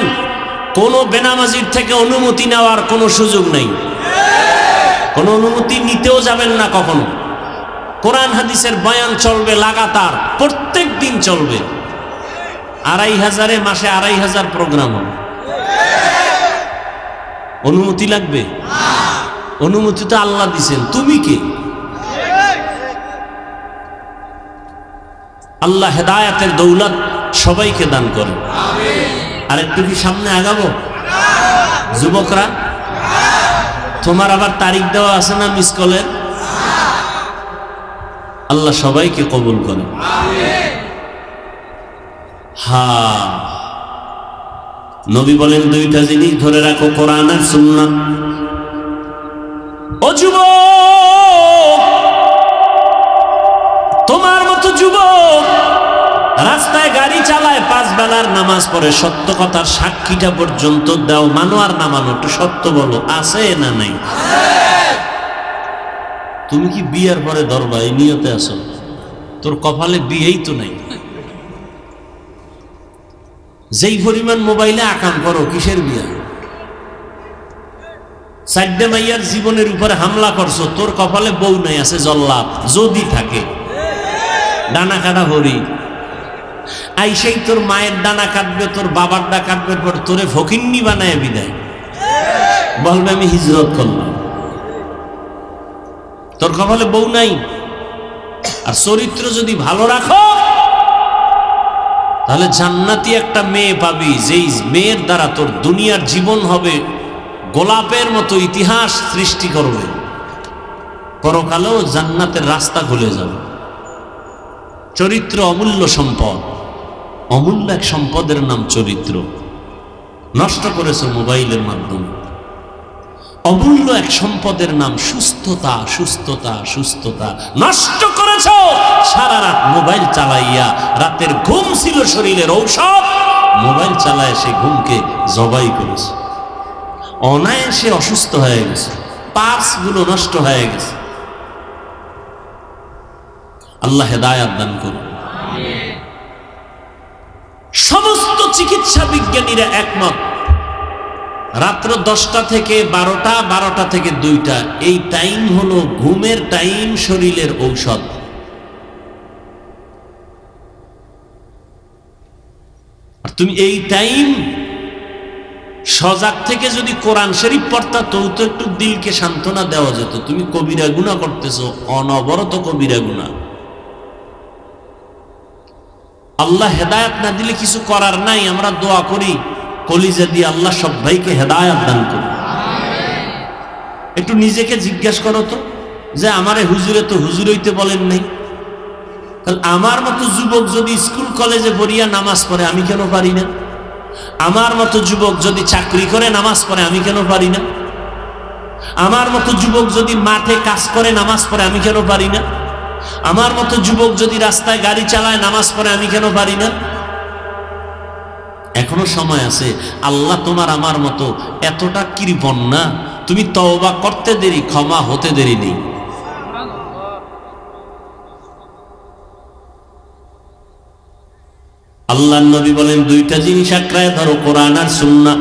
কোন বেনামাজির থেকে অনুমতি নেওয়ার কোনো সুযোগ নেই, কোন অনুমতি নিতেও যাবেন না কখনো। কোরআন হাদিসের বয়ান চলবে লাগাতার, প্রত্যেক দিন চলবে। 2500-এ মাসে 2500 প্রোগ্রাম হবে। অনুমতি লাগবে? অনুমতি তো আল্লাহ দিছেন, তুমি কে? আল্লাহ হেদায়েতের দৌলত সবাইকে দান করেন। আর একটু কি সামনে আগাবো? যুবকরা, তোমার আবার তারিখ দেওয়া আছে না মিস কলের? আল্লাহ সবাইকে কবুল করেন। নবী বলেন 2টা জিনিস ধরে রাখো, কোরআন আর সুন্নাহ। ও যুবক, তোমার মতো যুবক রাস্তায় গাড়ি চালায়, 5 বেলার নামাজ পড়ে, সত্য কথার সাক্ষীটা পর্যন্ত দাও, মানো আর না মানো, একটু সত্য বলো, আছে না নাই? তুমি কি বিয়ের পরে ধরবা এই নিয়তে আছো? তোর কপালে বিয়েই তো নাই। যেই পরিমাণ মোবাইলে আকাম করো, কিসের বিয়া? 4 মাইয়ার জীবনের উপরে হামলা করছো, তোর কপালে বউ নাই, আছে জল্লাদ। যদি থাকে ডানা কাটা হরি আইসেই তোর মায়ের ডানা কাটবে, তোর বাবার ডানা কাটবে, পর তোরে ফকিন্নি বানায় বিদায়, বলবে আমি হিজরত করলাম। তোর কপালে বউ নাই। আর চরিত্র যদি ভালো রাখো, তাহলে জান্নাতি একটা মেয়ে পাবি, যেই মেয়ের দ্বারা তোর দুনিয়ার জীবন হবে গোলাপের মতো, ইতিহাস সৃষ্টি করবে, পরকালেও জান্নাতের রাস্তা খুলে যাবে। চরিত্র অমূল্য সম্পদ, অমূল্য এক সম্পদের নাম চরিত্র। নষ্ট করেছো মোবাইলের মাধ্যমে। অমূল্য এক সম্পদের নাম সুস্থতা, সুস্থতা, সুস্থতা নষ্ট করেছো সারা রাত মোবাইল চালাইয়া। রাতের ঘুম ছিল শরীরের ঔষধ, মোবাইল চালায় সে ঘুমকে জবাই করেছে। অনায়াসে অসুস্থ হয়ে গেছে, পার্স গুলো নষ্ট হয়ে গেছে। আল্লাহ হেদায়েত দান করুন। সমস্ত চিকিৎসা বিজ্ঞানীরা একমত, রাত্র 10টা থেকে 12টা, 12টা থেকে 2টা, এই টাইম হলো ঘুমের টাইম, শরীরের ঔষধ। আর তুমি এই টাইম সজাগ থেকে যদি কোরআন শরীফ পড়তা, তো একটু দিলকে সান্ত্বনা দেওয়া যেত। তুমি কবিরা গুনাহ করতেছো, অনবরত কবিরা গুনাহ। আল্লাহ হেদায়েত না দিলে কিছু করার নাই। আমরা দোয়া করি কলিজা দিয়ে, আল্লাহ সব ভাইকে হেদায়েত দান করুন। একটু নিজেকে জিজ্ঞেস করো তো, যে আমারে হুজুরে তো হুজুর হইতে বলেন নাই, তাহলে আমার মতো যুবক যদি স্কুল কলেজে পড়িয়া নামাজ পড়ে, আমি কেন পারি না? আমার মতো যুবক যদি চাকরি করে নামাজ পড়ে, আমি কেন পারি না? আমার মতো যুবক যদি মাঠে কাজ করে নামাজ পড়ে, আমি কেন পারি না? আমার মতো যুবক যদি রাস্তায় গাড়ি চালায় নামাজ পড়ে, আমি কেন পারি না? এখনো সময় আছে। আল্লাহ তোমার আমার মতো এতটা কৃপণ না। তুমি তওবা করতে দেরি, ক্ষমা হতে দেরি নেই। আল্লাহর নবী বলেন দুইটা জিনিস আঁকড়ায় ধরো, কোরআন আর সুন্নাহ।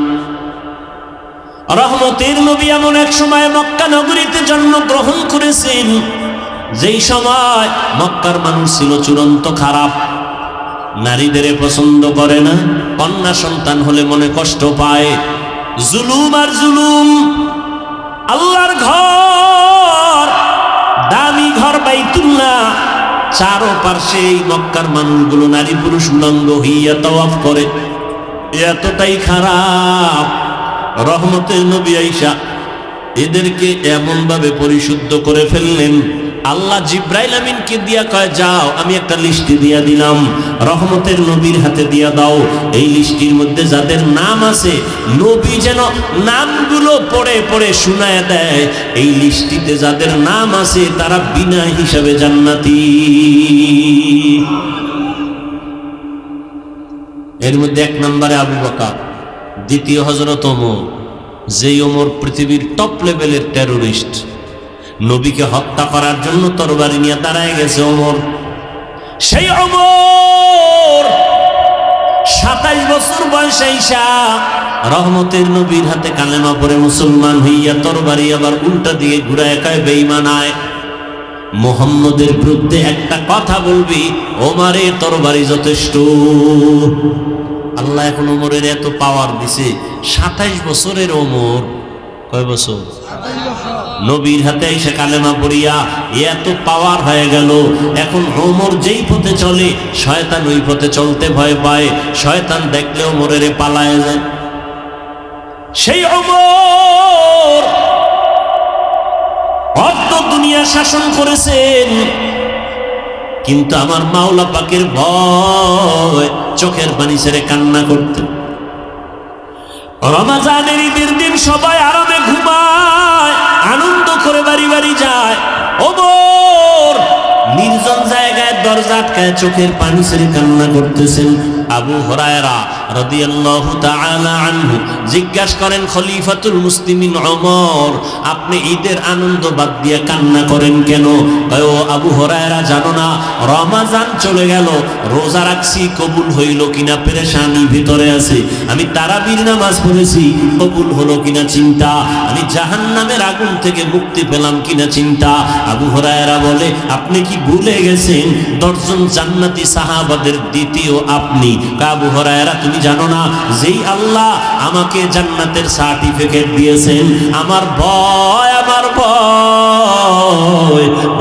রহমতের নবী এমন এক সময় মক্কা নগরীতে জন্মগ্রহণ করেছেন যেই সময় মক্কার মানুষ ছিল চূড়ান্ত খারাপ, নারীদের পছন্দ করে না, কন্যা সন্তান হলে মনে কষ্ট পায়, জুলুম আর জুলুম। আল্লাহর ঘর, দামি ঘর বাইতুল্লাহ, চারো পার্শ্বে এই মক্কার মানুষগুলো নারী পুরুষ উলঙ্গ হইয়া তাওয়াফ করে, এতটাই খারাপ। রহমতের নবী আয়েশা এদেরকে এমন ভাবে পরিশুদ্ধ করে ফেললেন, আল্লাহ জিব্রাইল আমিনকে দিয়া কয়, যাও আমি একটা লিস্টি দিয়া দিলাম, রহমতের নবীর হাতে দিয়া দাও। এই লিস্টির মধ্যে যাদের নাম আছে নবী যেন নামগুলো পড়ে পড়ে শুনায় দেয়। এই লিস্টিতে যাদের নাম আছে তারা বিনা হিসাবে জান্নাতি। এর মধ্যে এক নম্বরে আবু বকর, দ্বিতীয় হযরত ওমর, যেই ওমর পৃথিবীর টপ লেভেলের টেরোরিস্ট, নবীকে হত্যা করার জন্য তরবারি নিয়ে দাঁড়ায় গেছে ওমর। সেই ওমর 27 বছর বয়সে আইসা রহমতের নবীর হাতে কালেমা পড়ে মুসলমান হইয়া তরবারি আবার উল্টা দিয়ে ঘুরায় কয়, বেঈমান আয়, মুহাম্মদের বিরুদ্ধে একটা কথা বলবি, ওমরে তরবারি যথেষ্ট। আল্লাহ এখন ওমরের এত পাওয়ার দিছে, 27 বছরের ওমর, কয় বছর? নবীর হাতে এসে কালেমা পড়িয়া এত পাওয়ার হয়ে গেল। এখন ওমর যেই পথে চলে শয়তান ওই পথে চলতে ভয় পায়, শয়তান দেখলে ওমরের পালায় যায়। সেই ওমর অর্ধ দুনিয়া শাসন করেছেন, কিন্তু আমার মাওলা পাকের ভয় চোখের পানি ছেড়ে কান্না করতেন। রমজানের ঈদের দিন সবাই আরামে ঘুমায়, আনন্দ করে বাড়ি বাড়ি যায়, ওমর নির্জন জায়গায় দরজা আটকায় চোখের পানি ছেড়ে কান্না করতেছেন। আবু হুরায়রা রাদিয়াল্লাহু তাআলা আনহু জিজ্ঞাসা করেন, খলিফাতুল মুসলিমিন ওমর, আপনি ঈদের আনন্দ বাদ দিয়ে কান্না করেন কেন? কয়, ও আবু হুরায়রা, জানো না রমজান চলে গেল, রোজা রাখছি, কবুল হইল কিনা পেরেশানি ভিতরে আছে। আমি তারাবির নামাজ পড়েছি, কবুল হলো কিনা চিন্তা। আমি জাহান্নামের আগুন থেকে মুক্তি পেলাম কিনা চিন্তা। আবু হুরায়রা বলে, আপনি কি ভুলে গেছেন 10 জন জান্নাতি সাহাবাদের দ্বিতীয় আপনি? আবু হুরায়রা, তুমি জানো না যেই আল্লাহ আমাকে জান্নাতের সার্টিফিকেট দিয়েছেন, আমার ভয়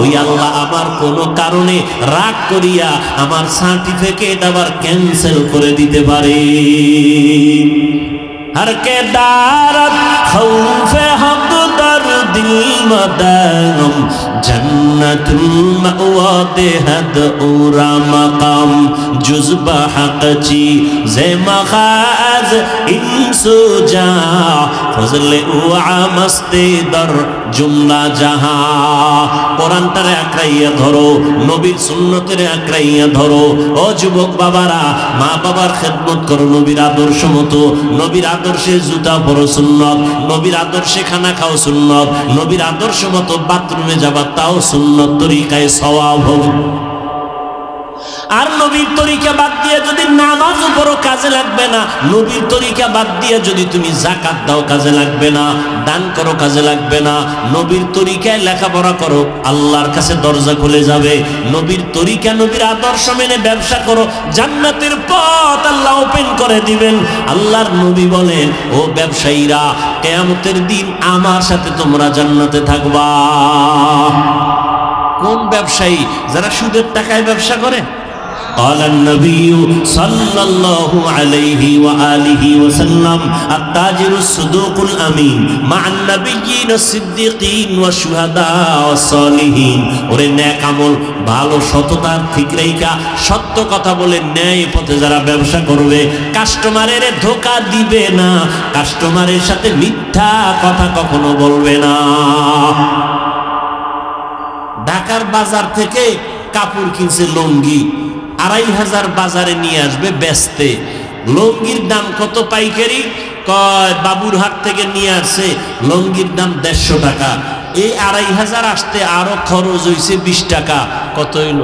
ওই আল্লাহ আমার কোনো কারণে রাগ করিয়া আমার সার্টিফিকেট আবার ক্যান্সেল করে দিতে পারে। हर के दारत खौफे हक दर दिल मदाम जन्नतुल मअवा देहद उरा मकाम जुज़बा हक़ची ज़े मखाज़ इंसु जा फज़ल उआ मस्ते दर जुमला जहां। কোরআন তারে আঁকড়াইয়া ধরো, নবীর সুন্নতের আঁকড়াইয়া ধরো। ও যুবক বাবারা, মা বাবার খেদমত করো নবীর আদর্শ মতো। নবীর আদর্শে জুতা পরো সুন্নত, নবীর আদর্শে খানা খাও সুন্নত, নবীর আদর্শ মতো বাথরুমে যাবা তাও সুন্নত তরিকায় সওয়াব হবে। আর নবীর তরিকা বাদ দিয়ে যদি নামাজ পড়ো কাজে লাগবে না, নবীর তরিকা বাদ দিয়ে যদি তুমি যাকাত দাও কাজে লাগবে না, দান করো কাজে লাগবে না, নবীর তরিকায় লেখাপড়া করো আল্লাহর কাছে দরজা খুলে যাবে। নবীর তরিকা, নবীর আদর্শ মেনে ব্যবসা করো, জান্নাতের পথ আল্লাহ ওপেন করে দিবেন। আল্লাহর নবী বলেন, ও ব্যবসায়ীরা, কিয়ামতের দিন আমার সাথে তোমরা জান্নাতে থাকবা। কোন ব্যবসায়ী? যারা সুদের টাকায় ব্যবসা করে। قال النبي صلى الله عليه وآله وسلم التاجر الصدوق الأمين مع النبيين الصديقين والشهداء والصالحين। ওরে নেক আমল, ভালো সততার ঠিক রেখা সত্য কথা বলে ন্যায় পথে যারা ব্যবসা করবে, কাস্টমারের ধোঁকা দিবে না, কাস্টমারের সাথে মিথ্যা কথা কখনো বলবে না। ঢাকার বাজার থেকে কাপড় কিনছে লুঙ্গি, 2500 বাজারে নিয়ে আসবে বেচতে। লুঙ্গির দাম কত পাইকারি? কয় বাবুরহাট থেকে নিয়ে আসছে, লুঙ্গির দাম 150 টাকা। এই 2500 আসতে আরো খরচ হয়েছে 20 টাকা। কত হইল?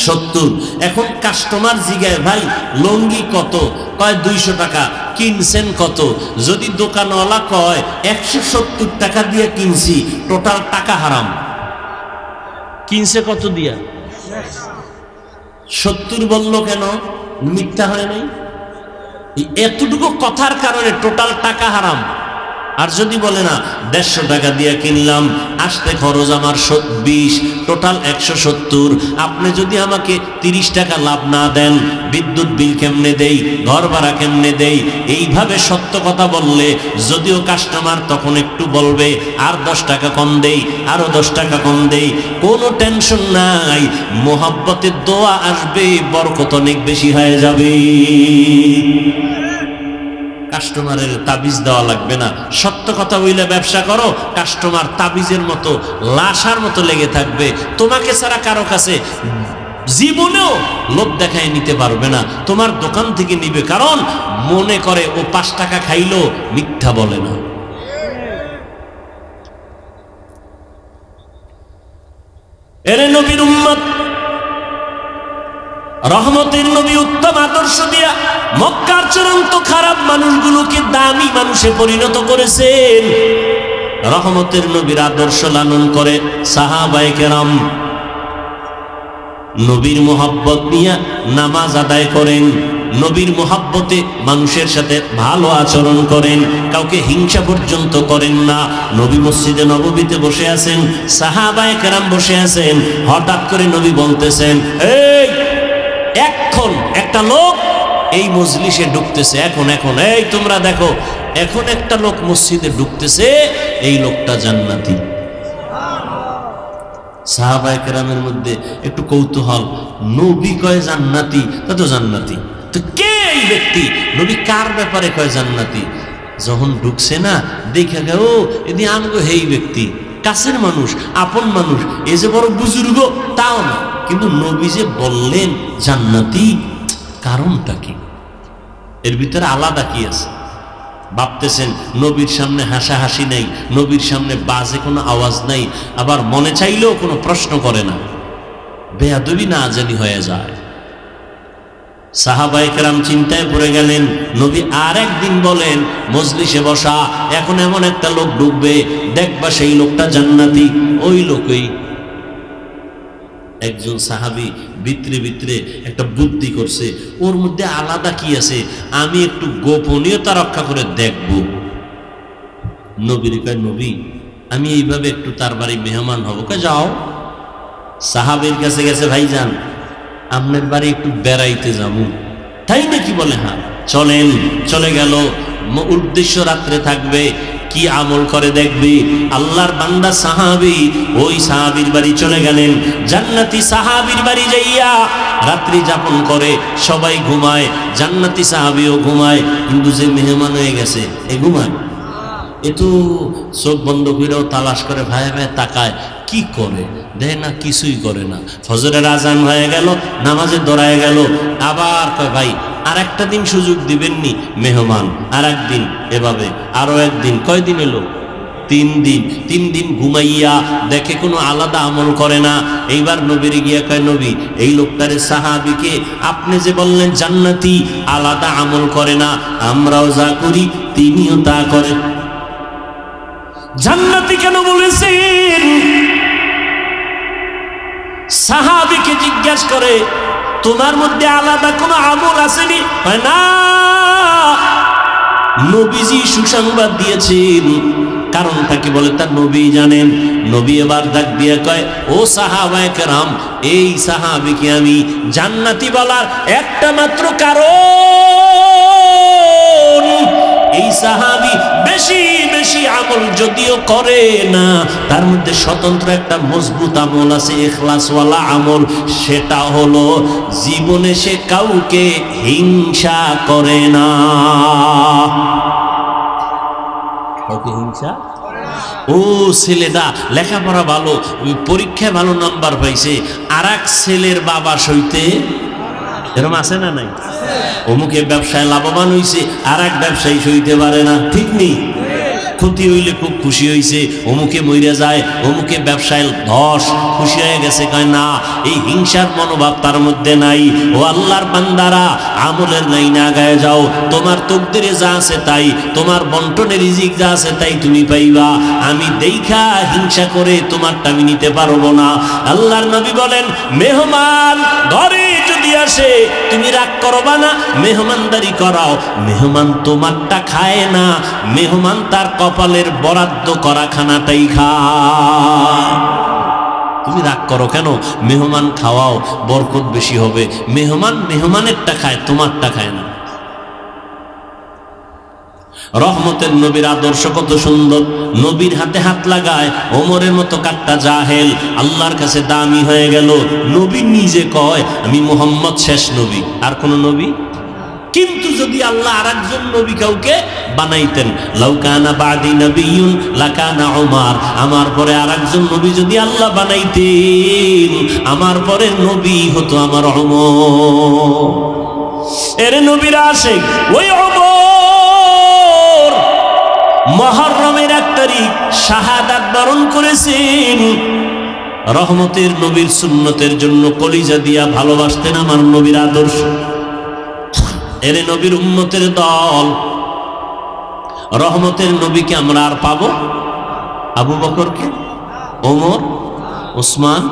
70। এখন কাস্টমার জিগায়, ভাই লঙ্গি কত? কয় 200 টাকা। কিনছেন কত? যদি দোকানওয়ালা কয় 170 টাকা দিয়ে কিনছি, টোটাল টাকা হারাম। কিনছে কত দিয়া? 70 বললো কেন? মিথ্যা হয় নাই? এতটুকু কথার কারণে টোটাল টাকা হারাম। আর যদি বলে না 150 টাকা দিয়ে কিনলাম, আসতে খরচ আমার 20, টোটাল 170, আপনি যদি আমাকে 30 টাকা লাভ না দেন, বিদ্যুৎ বিল কেমনে দেই, ঘর ভাড়া কেমনে দেই, এইভাবে সত্য কথা বললে যদিও কাস্টমার তখন একটু বলবে আর 10 টাকা কম দেই, আরো 10 টাকা কম দেই, কোনো টেনশন নাই, মোহাব্বতের দোয়া আসবে, বরকত অনেক বেশি হয়ে যাবে। কাস্টমারের তাবিজ দেওয়া লাগবে না। সত্য কথা বইলে ব্যবসা করো, কাস্টমার তাবিজের মতো লাশার মতো লেগে থাকবে। তোমাকে ছাড়া কারো কাছে জীবনেও লোভ দেখায় নিতে পারবে না, তোমার দোকান থেকে নিবে, কারণ মনে করে ও 5 টাকা খাইলো, মিথ্যা বলে না। এরে নবীর উম্মত, রহমতের নবী উত্তম আদর্শ দিয়া মক্কার চূড়ান্ত খারাপ মানুষগুলোকে দামি মানুষে পরিণত করেছেন। রহমতের নবীর আদর্শ লালন করে সাহাবায়ে কেরাম নবীর মোহাব্বত নিয়ে নামাজ আদায় করেন, নবীর মোহাব্বতে মানুষের সাথে ভালো আচরণ করেন, কাউকে হিংসা পর্যন্ত করেন না। নবী মসজিদে নববীতে বসে আছেন, সাহাবায়ে কেরাম বসে আছেন, হঠাৎ করে নবী বলতেছেন, এই এখন একটা লোক এই মজলিসে ঢুকতেছে, এখন এই তোমরা দেখো, এখন একটা লোক মসজিদে ঢুকতেছে, এই লোকটা জান্নাতি। সাহাবায়ে কেরামের মধ্যে একটু কৌতূহল, নবী কয় জান্নাতি, তা তো জান্নাতি, তো কে এই ব্যক্তি? নবী কার ব্যাপারে কয় জান্নাতি? যখন ঢুকছে না, দেখে গেল এদি আমগো এই ব্যক্তি, কাছের মানুষ, আপন মানুষ, এ যে বড় বুজুর্গ তাও না, কিন্তু নবী যে বললেন জান্নাতি, কারণটা কি? এর ভিতরে আলাদা কি আছে? ভাবতেছেন নবীর সামনে হাসাহাসি নাই, নবীর সামনে বাজে কোনো আওয়াজ নাই, আবার মনে চাইলেও কোনো প্রশ্ন করে না, বেয়াদবি না জানি হয়ে যায়। সাহাবায়ে কেরাম চিন্তায় পড়ে গেলেন। নবী আর একদিন বলেন, মজলিসে বসা, এখন এমন একটা লোক ঢুকবে, দেখবা সেই লোকটা জান্নাতি। ওই লোকই একজন সাহাবী ভিতরে ভিতরে একটা বুদ্ধি করছে, ওর মধ্যে আলাদা কি আছে, আমি একটু গোপনীয়তা রক্ষা করে দেখব। নবীর কয়, নবী আমি এইভাবে একটু তার বাড়ি মেহমান হব। কে যাও। সাহাবীর কাছে গেছে, ভাইজান আপনার বাড়ি একটু বেড়াইতে যাবো। তাই নাকি? বলে হ্যাঁ চলেন। চলে গেল, উদ্দেশ্য রাত্রে থাকবে, কি আমল করে দেখবি। আল্লাহর বান্দা সাহাবী ওই সাহাবীর বাড়ি চলে গেলেন। জান্নাতি সাহাবীর বাড়ি যাইয়া রাত্রি যাপন করে, সবাই ঘুমায়, জান্নাতি সাহাবীও ঘুমায়, কিন্তু যে মেহমান হয়ে গেছে এ ঘুমায়, এ তো চোখ বন্ধ করেও তালাশ করে, ভাই ভাই তাকায়, কি করে দেয় না, কিছুই করে না। ফজরের আজান হয়ে গেল, নামাজে দৌড়ায় গেল, আবার কয় ভাই আর একটা দিন সুযোগ দিবেননি। মেহমান আর একদিন, এভাবে আরো একদিন, কয়দিন এলো? 3 দিন। 3 দিন ঘুমাইয়া দেখে কোনো আলাদা আমল করে না। এইবার নবীর গিয়া কয়, নবী এই লোকটারে সাহাবীকে আপনি যে বললেন জান্নাতি, আলাদা আমল করে না, আমরাও যা করি তিনিও তা করে। জান্নাতি কেন বলেছেন? সাহাবীকে জিজ্ঞাসা করে, তোমার মধ্যে আলাদা কোনো আমল আসেনি? না, নবীজি সুসংবাদ দিয়েছেন। কারণটা কি বলে তার নবী জানেন। নবী এবার ডাক দিয়ে কয়, ও সাহাবায়ে কেরাম, এই সাহাবীকে আমি জান্নাতি বলার একটা মাত্র কারণ, এই সাহাবী বেশি বেশি আমল যদিও করে না, তার মধ্যে স্বতন্ত্র একটা মজবুত আমল আছে, ইখলাসওয়ালা আমল। সেটা হলো জীবনে সে কাউকে হিংসা করে না। কাউকে হিংসা? ও ছেলেটা লেখাপড়া ভালো, পরীক্ষায় ভালো নাম্বার পাইছে, আর এক ছেলের বাবা সইতে, এরকম আছে না নাই? অমুকে ব্যবসায় লাভবান হইছে, আর এক ব্যবসায়ী সইতে পারে না, ঠিক নেই? ক্ষতি হইলে খুব খুশি হইছে, অমুকে মইরা যায়, অমুকে ব্যবসায় ধস, খুশি হয়ে গেছে। কয় না, এই হিংসার মনোভাব তার মধ্যে নাই। ও আল্লাহর বান্দারা, আমলের লাইনে আগায় যাও। তোমার তকদিরে যা আছে তাই, তোমার বন্টনের রিজিক যা আছে তাই তুমি পাইবা। আমি দেখা হিংসা করে তোমারটা আমি নিতে পারবো না। আল্লাহর নবী বলেন, মেহমান ঘরে যদি আসে তুমি রাগ করবা না, মেহমানদারি করাও। মেহমান তোমারটা খায় না, মেহমান তার কপালের বরাদ্দ করা খানাটাই খায়। তুমি রাগ করো কেন? মেহমান খাওয়াও, বরকত বেশি হবে। মেহমান মেহমানেরটা খায়, তোমারটা খায় না। রহমতের নবীর আদর্শ কত সুন্দর। নবীর হাতে হাত লাগায় ওমরের মতো কাট্টা জাহেল আল্লাহর কাছে দামি হয়ে গেল। নবী নিজে কয়, আমি মুহাম্মদ শেষ নবী, আর কোন নবী। কিন্তু যদি আল্লাহ আরেকজন নবী কাউকে বানাইতেন, লাউ কানা বাদি নবিয়্যুন লাকানা উমর, আমার পরে আরেকজন নবী যদি আল্লাহ বানাইতেন, আমার পরে নবী হতো আমার ওমর। এর নবীর আশিক ওই ওমর মুহররমের 1 তারিখ শাহাদাত বরণ করেছেন। রহমতের নবীর সুন্নতের জন্য কলিজা দিয়া ভালোবাসতেন আমার নবীর আদর্শ। এর নবীর উম্মতের দল। রহমতের নবীকে আমরা আর পাবো? আবু বকরকে, ওমর, ওসমান,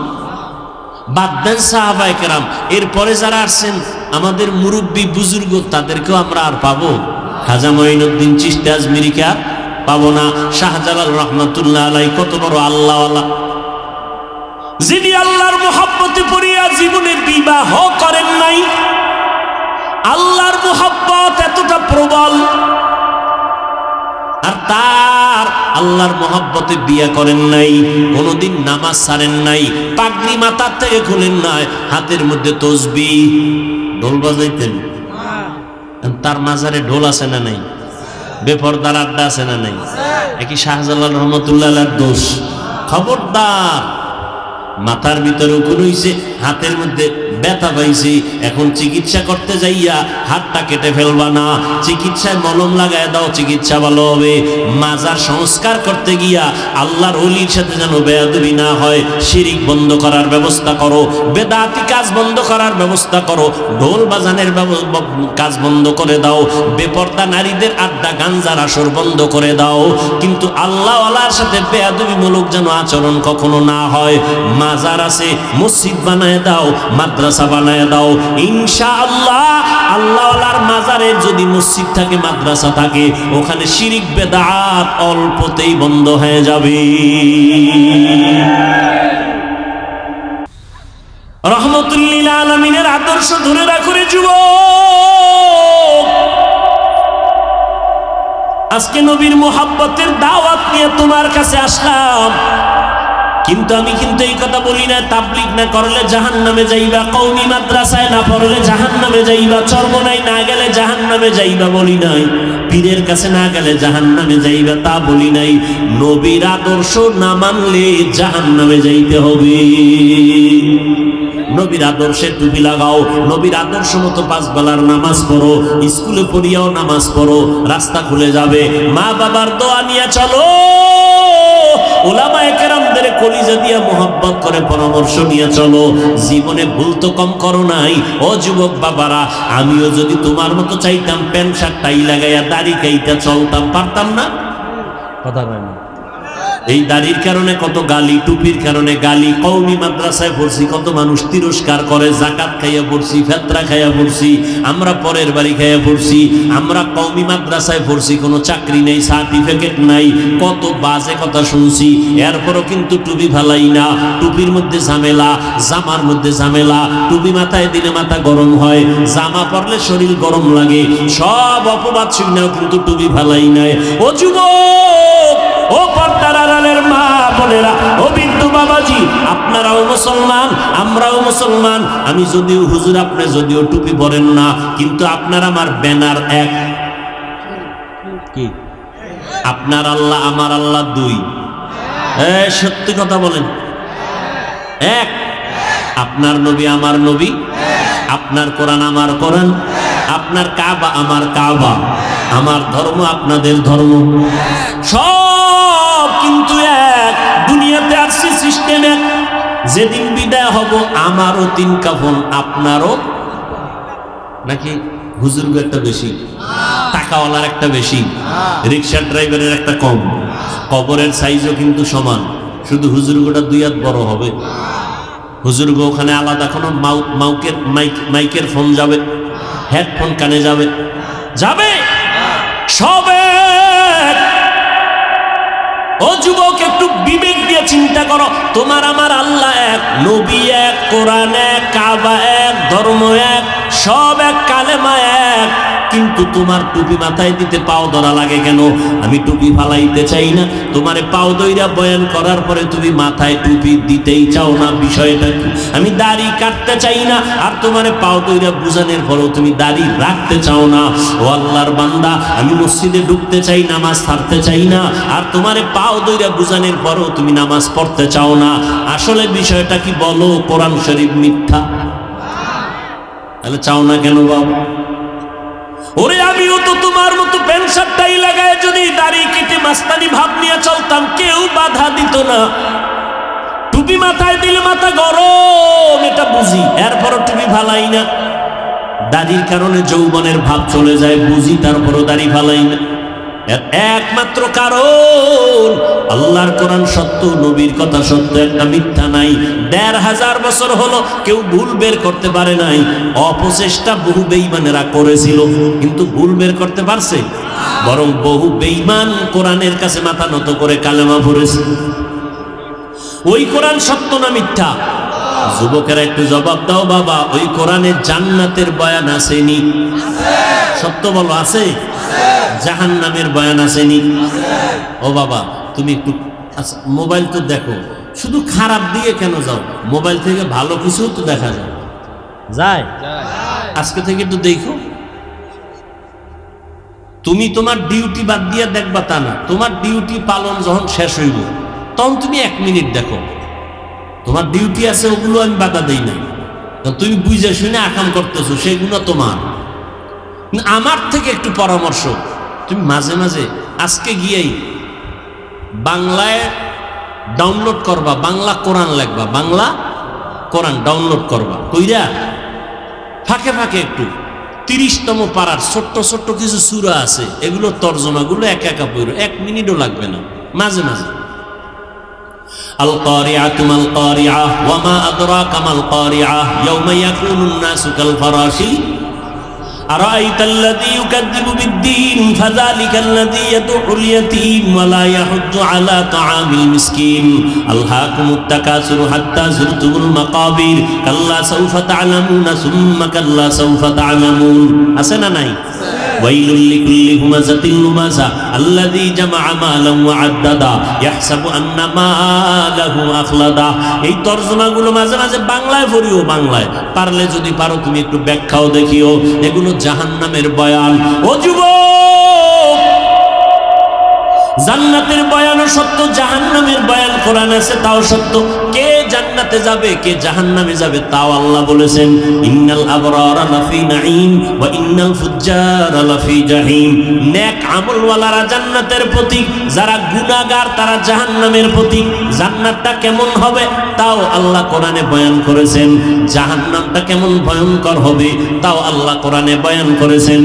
বাদ দেন সাহাবায়ে কেরাম। এরপরে যারা আসছেন আমাদের মুরব্বী বুজুর্গ, তাদেরকেও আমরা আর পাবো? খাজা মঈনুদ্দিন চিশতি আজমিরিকে আর পাবো না। শাহজালাল রহমাতুল্লাহ আলাইহি কত বড় আল্লাহওয়ালা, যিনি আল্লাহর মুহাব্বতে পড়িয়া জীবনে বিবাহ করেন নাই। আল্লাহর মুহাব্বত এতটা প্রবল, আর তার আল্লাহর মুহাব্বতে বিয়ে করেন নাই, কোনদিন নামাজ ছাড়েন নাই, পাগড়ি মাথার থেকে খুলেন নাই, হাতের মধ্যে তসবিহ, ঢোল বাজাইতেন। তার মাজারে ঢোল আছে না নাই? বেপরদার আড্ডা আছে না নাই? একই শাহজালাল রহমতুল্লাহ আলাইহির দোষ? খবরদার। মাথার ভিতরে উকুন হইছে, হাতের মধ্যে ব্যথা পাইছি, এখন চিকিৎসা করতে যাইয়া হাতটা কেটে ফেলবা না, চিকিৎসায় মলম লাগায় দাও, চিকিৎসা ভালো হবে। মাজার সংস্কার করতে গিয়া আল্লাহর ওলির সাথে যেন বেয়াদবি না হয়, শিরিক বন্ধ করার ব্যবস্থা করো, বেদাতি কাজ বন্ধ করার ব্যবস্থা করো, ঢোল বাজানের কাজ বন্ধ করে দাও, বেপর্দা নারীদের আড্ডা গাঞ্জার আসর বন্ধ করে দাও। কিন্তু আল্লাহওয়ালার সাথে বেয়াদবিমূলক যেন আচরণ কখনো না হয়। মাজার আছে, মসজিদ বানায় দাও, মাদ্রাসা বানায় দাও। ইনশাআল্লাহ আল্লাহওয়ালার মাজারের যদি মসজিদ থাকে, মাদ্রাসা থাকে, ওখানে শিরিক বেদাত অল্পতেই বন্ধ হয়ে যাবে। রহমতুল লিল আলামিনের আদর্শ ধরে রাখো রে যুবক। আজকে নবীর মুহাব্বতের দাওয়াত নিয়ে তোমার কাছে আসলাম, কিন্তু আমি কিন্তু এই কথা বলি না তাবলীগ না করলে জাহান্নামে যাইবা, কওমি মাদ্রাসায় না পড়লে জাহান্নামে যাইবা, চরমনায় না গেলে জাহান্নামে যাইবা বলি নাই, পীরের কাছে না গেলে জাহান্নামে যাইবা তা বলি নাই। নবীর আদর্শ না মানলে জাহান্নামে যাইতে হবে। নবীর আদর্শে টুপি লাগাও, নবীর আদর্শ মতো 5 বেলার নামাজ পড়ো, স্কুলে পড়িয়াও নামাজ পড়ো, রাস্তা খুলে যাবে। মা বাবার দোয়া নিয়ে চলো, উলামায়ে কেরামদের কলিজা দিয়া মোহাব্বত করে পরামর্শ নিয়ে চলো। জীবনে ভুল তো কম করো নাই। ও যুবক বাবারা, আমিও যদি তোমার মতো চাইতাম প্যান্ট শার্ট টাই লাগাইয়া দাড়ি কাইটা চলতাম, পারতাম না? কথা কয় না। এই দাড়ির কারণে কত গালি, টুপির কারণে গালি। কওমি মাদ্রাসায় পড়ছি, কত মানুষ তিরস্কার করে। জাকাত খাইয়া পড়ছি, ফেতরা খাইয়া পড়ছি, আমরা পরের বাড়ি খাইয়া পড়ছি, আমরা কওমি মাদ্রাসায় পড়ছি, কোনো চাকরি নেই, সার্টিফিকেট নাই, কত বাজে কথা শুনছি। এরপরও কিন্তু টুপি ভালাই না। টুপির মধ্যে ঝামেলা, জামার মধ্যে ঝামেলা। টুপি মাথায় দিলে মাথা গরম হয়, জামা পরলে শরীর গরম লাগে। সব অপবাদ শুনেও কিন্তু টুপি ভালাই নাই। ও যুবক, ও পর্দার আড়ালের মা বোনেরা, ও বৃদ্ধ বাবাজি, আপনারাও মুসলমান, আমরাও মুসলমান। আমি যদিও হুজুর, আপনি যদিও টুপি পরেন না, কিন্তু আপনার আমার ব্যানার এক। কি? আপনার আল্লাহ আমার আল্লাহ 2? সত্যি কথা বলেন, এক। আপনার নবী আমার নবী, আপনার কোরআন আমার কোরআন, আপনার কাবা আমার কাবা, আমার ধর্ম আপনাদের ধর্ম সব কিন্তু এক। দুনিয়াতে আসছে সিস্টেম এক। যেদিন বিদায় হব আমারও 3 কাফন, আপনারও নাকি হুজুরগো একটা বেশি, টাকাওয়ালার একটা বেশি, রিক্সা ড্রাইভারের একটা কম। কবরের সাইজও কিন্তু সমান, শুধু হুজুরগোটা 2 হাত বড় হবে। হুজুরগো ওখানে আলাদা কোনো মাইকের ফোন যাবে, হেডফোন কানে যাবে যাবে সবে। ও যুবক, একটু বিবেক দিয়ে চিন্তা করো। তোমার আমার আল্লাহ এক, নবী এক, কোরআন এক, কাবা এক, ধর্ম এক, সব এক, কালেমা এক, কিন্তু তোমার টুপি মাথায় দিতে পাও ধরা লাগে কেন? আমি টুপি ফালাইতে চাই না, তোমারে পাও দইরা বয়ান করার পরে তুমি মাথায় টুপি দিতেই চাও না, বিষয়টা কি? আমি দাড়ি কাটতে চাই না, আর তোমারে পাও দইরা বুঝানোর পরেও তুমি দাড়ি রাখতে চাও না। ও আল্লাহর বান্দা, আমি মসজিদে ঢুকতে চাই, নামাজ ছাড়তে চাই না, আর তোমারে পাও দইরা বুঝানোর পরেও তুমি নামাজ পড়তে চাও না। আসলে বিষয়টা কি বলো? কোরআন শরীফ মিথ্যা? তাহলে চাও না কেন বাবা? ওরে আমিও তো তোমার মতো প্যান্ট শার্টটাই লাগায় যদি দাড়ি কেটে মাস্তানি ভাব নিয়ে চলতাম, কেউ বাধা দিত না। টুপি মাথায় দিলে মাথা গরম, এটা বুঝি, এরপরও টুপি ফালাই না। দাড়ির কারণে যৌবনের ভাব চলে যায়, বুঝি, তারপরও দাড়ি ফালাই না। এর একমাত্র কারণ আল্লাহর কোরআন সত্য, নবীর কথা সত্য, একটা মিথ্যা নাই। ১৫০০ বছর হলো কেউ ভুল বের করতে পারে নাই। অপচেষ্টা বহু বেঈমানেরা করেছিল, কিন্তু ভুল বের করতে পারছে? বরং বহু বেঈমান কোরআনের কাছে মাথা নত করে কালেমা পড়েছে। ওই কোরআন সত্য না মিথ্যা? যুবকেরা একটু জবাব দাও বাবা, ওই কোরআনে জান্নাতের বয়ান আসেনি? সত্য বলো, আছে? জাহান্নামের বয়ান আসেনি? ও বাবা, তুমি একটু মোবাইল তো দেখো, শুধু খারাপ দিকে কেন যাও? মোবাইল থেকে ভালো কিছু তো দেখা যায়, যায়? আজকে থেকে একটু দেখো। তুমি তোমার ডিউটি বাদ দিয়ে দেখবা তা না, তোমার ডিউটি পালন যখন শেষ হইব তখন তুমি 1 মিনিট দেখো। তোমার ডিউটি আছে, ওগুলো আমি বাধা দেই না, তুমি বুঝে শুনে আকাম করতেছো, সেগুলো তোমার। আমার থেকে একটু পরামর্শ, তুমি মাঝে মাঝে আজকে গিয়েই বাংলায় ডাউনলোড করবা, বাংলা কোরআন লিখবা, বাংলা কোরআন ডাউনলোড করবা, কইরা ফাঁকে ফাঁকে একটু 30তম পারার ছোট্ট ছোট্ট কিছু সূরা আছে, এগুলো তর্জমাগুলো একা একা পড়ো, 1 মিনিটও লাগবে না। মাঝে মাঝে আল কারিআতু মাল কারিআহ ওয়া মা আদরাকা মাল কারিআহ ইয়াওমা ইয়াকুনুন নাসু কাল ফারাশি أرأيت الذي يكذب بالدين فذلك الذي يدعو اليتيم ولا يحض على طعام المسكين ألهاكم التكاثر حتى زرتم المقابر كلا سوف تعلمون ثم كلا سوف تعلمون أسنا ناي ويل لكل همزة لمزة الذي جمع مالا وعددا يحسب أن ماله أخلدا। এই তরজমাগুলো মাঝে মাঝে বাংলায় পড়িও, বাংলায় পারলে যদি পারো তুমি একটু ব্যাখ্যাও দেখিও, এগুলো জাহান্নামের বয়ান। ও যুবক, জান্নাতের বয়ানও সত্য, জাহান্নামের বয়ান কোরআন আছে তাও সত্য। কে জান্নাতে যাবে, কে জাহান্নামে যাবে তাও আল্লাহ বলেছেন। ইন্নাল আবরারা লাফি নাঈম ওয়া ইন্নাল ফুজ্জারা লাফি জাহিম। নেক আমলওয়ালারা জান্নাতের প্রতীক, যারা গুনাহগার তারা জাহান্নামের প্রতীক। জান্নাতটা কেমন হবে তাও আল্লাহ কোরআনে বয়ান করেছেন, জাহান্নামটা কেমন ভয়ঙ্কর হবে তাও আল্লাহ কোরআনে বয়ান করেছেন।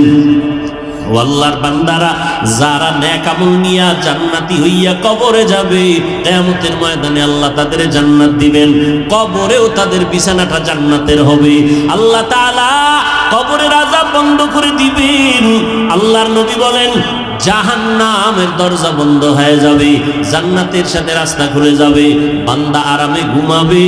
ও আল্লাহর বান্দারা, যারা নেক আমল নিয়া জান্নাতি হইয়া কবরে যাবে, কিয়ামতের ময়দানে আল্লাহ তাদের জান্নাত দিবেন, কবরেও তাদের বিছানাটা জান্নাতের হবে। আল্লাহ তাআলা কবরের আযাব বন্ধ করে দিবেন। আল্লাহর নবী বলেন, জাহান্নামের দরজা বন্ধ হয়ে যাবে, জান্নাতের সাথে রাস্তা খুলে যাবে, বান্দা আরামে ঘুমাবে,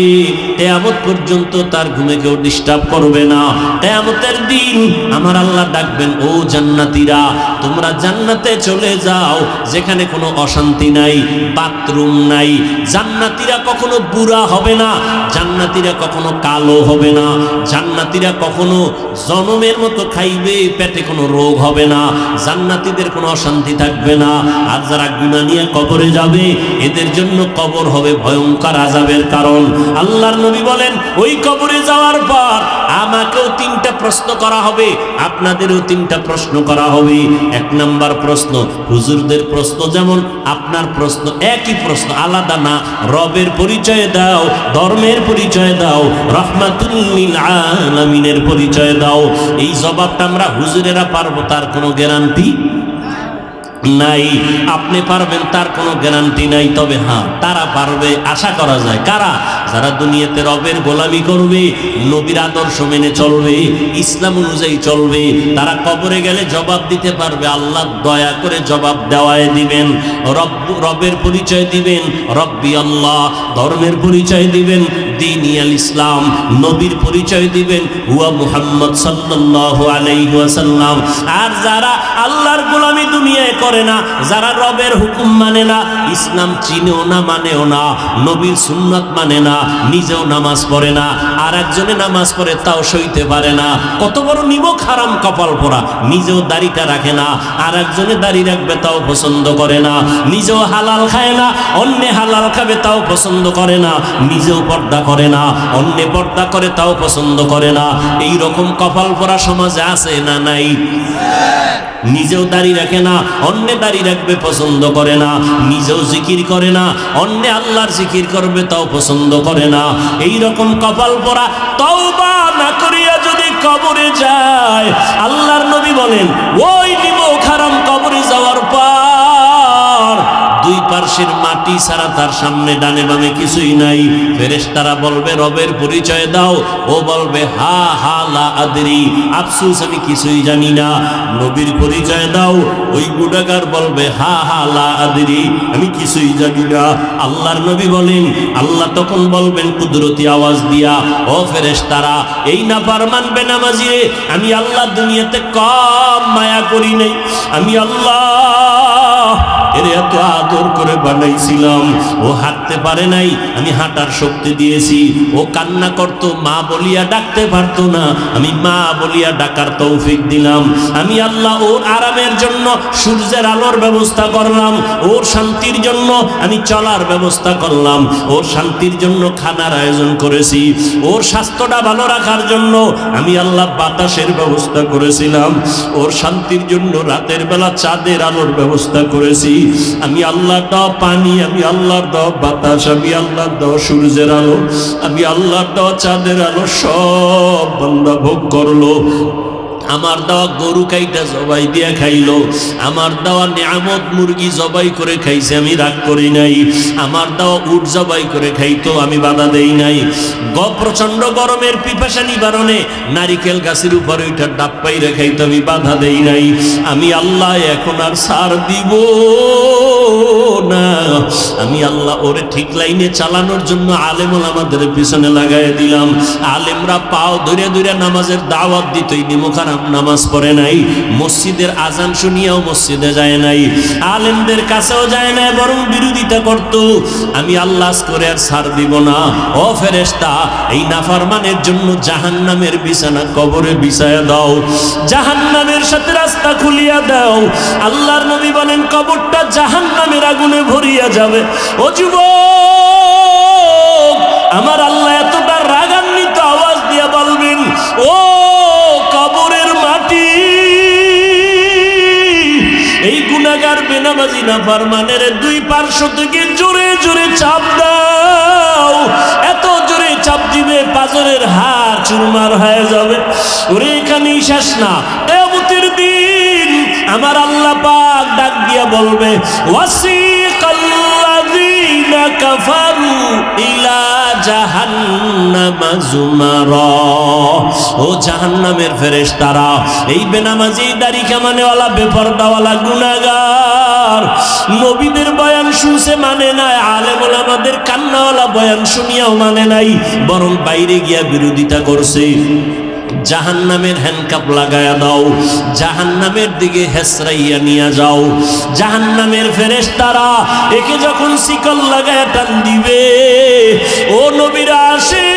কিয়ামত পর্যন্ত তার ঘুমে কেউ ডিস্টার্ব করবে না। কিয়ামতের দিন আমার আল্লাহ ডাকবেন, ও জান্নাতীরা, তোমরা জান্নাতে চলে যাও, যেখানে কোনো অশান্তি নাই, বাথরুম নাই। জান্নাতীরা কখনো বুড়া হবে না, জান্নাতীরা কখনো কালো হবে না, জান্নাতীরা কখনো জনমের মতো খাইবে, পেটে কোনো রোগ হবে না, জান্নাতীদের কোনো শান্তি থাকবে না। আর যারা গুনাহ নিয়ে কবরে যাবে এদের জন্য কবর হবে ভয়ঙ্কর আযাবের কারণ। আল্লাহর নবী বলেন ওই কবরে যাওয়ার পর আমাকেও 3টা প্রশ্ন করা হবে, আপনাদেরও 3টা প্রশ্ন করা হবে। 1 নাম্বার প্রশ্ন হুজুরদের প্রশ্ন যেমন, আপনার প্রশ্ন একই প্রশ্ন, আলাদা না। রবের পরিচয় দাও, ধর্মের পরিচয় দাও, রাহমাতুল লিল আলামিনের পরিচয় দাও। এই জবাবটা আমরা হুজুরেরা পারবো তার কোনো গ্যারান্টি নাই। আপনি পারবেন তার কোনো গ্যারান্টি নাই, তবে হ্যাঁ তারা পারবে, আশা করা যায়। কারা? যারা দুনিয়াতে রবের গোলামি করবে, নবীর আদর্শ মেনে চলবে, ইসলাম অনুযায়ী চলবে, তারা কবরে গেলে জবাব দিতে পারবে। আল্লাহ দয়া করে জবাব দেওয়ায় দিবেন। রবের পরিচয় দিবেন রব্বি আল্লাহ, ধর্মের পরিচয় দিবেন দীনিয়াল ইসলাম, নবীর পরিচয় দিবেন হুয়া মুহাম্মদ সাল্লাল্লাহু আলাইহি ওয়াসাল্লাম। আর যারা আল্লাহর গোলামি দুনিয়ায় করে না, যারা রবের হুকুম মানে না, ইসলাম চিনেও না মানেও না, নবীর সুন্নাত মানে না, নিজেও নামাজ পড়ে না, আর একজনে নামাজ পড়ে তাও সইতে পারে না, কত বড় নিমক হারাম কপাল পোড়া, নিজেও দাড়িটা রাখে না, আর একজনে দাড়ি রাখবে তাও পছন্দ করে না, নিজেও হালাল খায় না, অন্যে হালাল খাবে তাও পছন্দ করে না, নিজেও পর্দা করে না, অন্যে পর্দা করে তাও পছন্দ করে না। এই রকম কপাল পোড়া সমাজে আছে না নাই? নিজেও দাড়ি রাখে না, অন্যে দাড়ি রাখবে পছন্দ করে না, নিজেও জিকির করে না, অন্যে আল্লাহর জিকির করবে তাও পছন্দ করে না। এই রকম কপাল পোড়া তওবা না করিয়া যদি কবরে যায়, আল্লাহর নবী বলেন ওই নিমক হারাম কবরে যাওয়ার পর দুই পার্শ্বের মাটি ছাড়া তার সামনে ডানে বামে কিছুই নাই। ফেরেশতারা বলবে রবের পরিচয় দাও, ও বলবে হা হা লা আদরি, আফসোস আমি কিছুই জানি না। নবীর পরিচয় দাও, ওই গুনাহগার বলবে হা হা লা আদরি, আমি কিছুই জানি না। আল্লাহর নবী বলেন আল্লাহ তখন বলবেন কুদরতি আওয়াজ দিয়া, ও ফেরেশতারা এই নাফরমান বেনামাজি রে আমি আল্লাহ দুনিয়াতে কম মায়া করি নাই, আমি আল্লাহ এর এত আদর করে বানাইছিলাম, ও হাঁটতে পারে নাই, আমি হাঁটার শক্তি দিয়েছি, ও কান্না করতো মা বলিয়া ডাকতে পারতো না, আমি মা বলিয়া ডাকার তৌফিক দিলাম, আমি আল্লাহ ওর আরামের জন্য সূর্যের আলোর ব্যবস্থা করলাম, ওর শান্তির জন্য আমি চলার ব্যবস্থা করলাম, ওর শান্তির জন্য খানার আয়োজন করেছি, ওর স্বাস্থ্যটা ভালো রাখার জন্য আমি আল্লাহ বাতাসের ব্যবস্থা করেছিলাম, ওর শান্তির জন্য রাতের বেলা চাঁদের আলোর ব্যবস্থা করেছি, আমি আল্লাহর দেওয়া পানি, আমি আল্লাহর দেওয়া বাতাস, আমি আল্লাহর দেওয়া সূর্যের আলো, আমি আল্লাহর দেওয়া চাঁদের আলো সব বান্দা ভোগ করলো। আমার দেওয়া গরু কাইটা জবাই দিয়া খাইলো, আমার দেওয়া নিয়ামত মুরগি জবাই করে খাইছে, আমি রাগ করি নাই, আমার দেওয়া উট জবাই করে খাইতো, আমি বাধা দেই নাই। প্রচন্ড গরমের পিপাসা নিবারণে নারিকেল গাছের উপরে ওইটা ডাব পাইরে খাইতো, আমি বাধা দেই নাই। আমি আল্লাহ এখন আর ছাড় দিব না, আমি আল্লাহ ওরে ঠিক লাইনে চালানোর জন্য আলেম ওলামাদের পিছনে লাগাই দিলাম। আলেমরা পাও ধরে ধরে নামাজের দাওয়াত দিত, নিমখারাম নামাজ পড়ে নাই, মসজিদের আজান শুনিয়াও মসজিদে যায় নাই, আলেমদের কাছেও যায় না, বরং বিরোধিতা করত। আমি আল্লাহ করে আর ছাড় দিব না। ও ফেরেশতা এই নাফরমানের জন্য জাহান্নামের বিছানা কবরে বিছায়া দাও, জাহান্নামের সাথে রাস্তা খুলিয়া দাও। আল্লাহর নবী বলেন কবরটা জাহান্নামের আগুনে ভরিয়া যাবে। ও যুবক, আমার আল্লাহ এতটা রাগান্বিত আওয়াজ দিয়া বলবেন ও কবরের মাটি, এই গুনাহগার বেনামাজি নাফরমানের দুই পার্শ্ব থেকে জোরে জোরে চাপ দাও। এত জোরে চাপ দিবে পাজরের হাড় চুরমার হয়ে যাবে। ওরে এখানেই শেষ না, কিয়ামতের দিন আমার আল্লাহ পাক ডাক দিয়া বলবে ওয়াসিকাল্লাযীনা কাফারু ইলা জাহান্নামা যুমারা, ও জাহান্নামের ফেরেশতারা এই বেনামাজি দাড়ি কামানেওয়ালা বেপরদাওয়ালা গুনাহগার নবীদের বয়ান শুনছে মানে নাই, আলেম ওলামাদের কান্নাওয়ালা বয়ান শুনিয়াও মানে নাই, বরং বাইরে গিয়া বিরোধিতা করছে। জাহান্নামের হ্যান্ডকাপ লাগায়া দাও, জাহান্নামের দিকে হেসরাইয়া নিয়ে যাও। জাহান্নামের ফেরেশতারা একে যখন শিকল লাগায়া টান দিবে, ও নবীরা আসে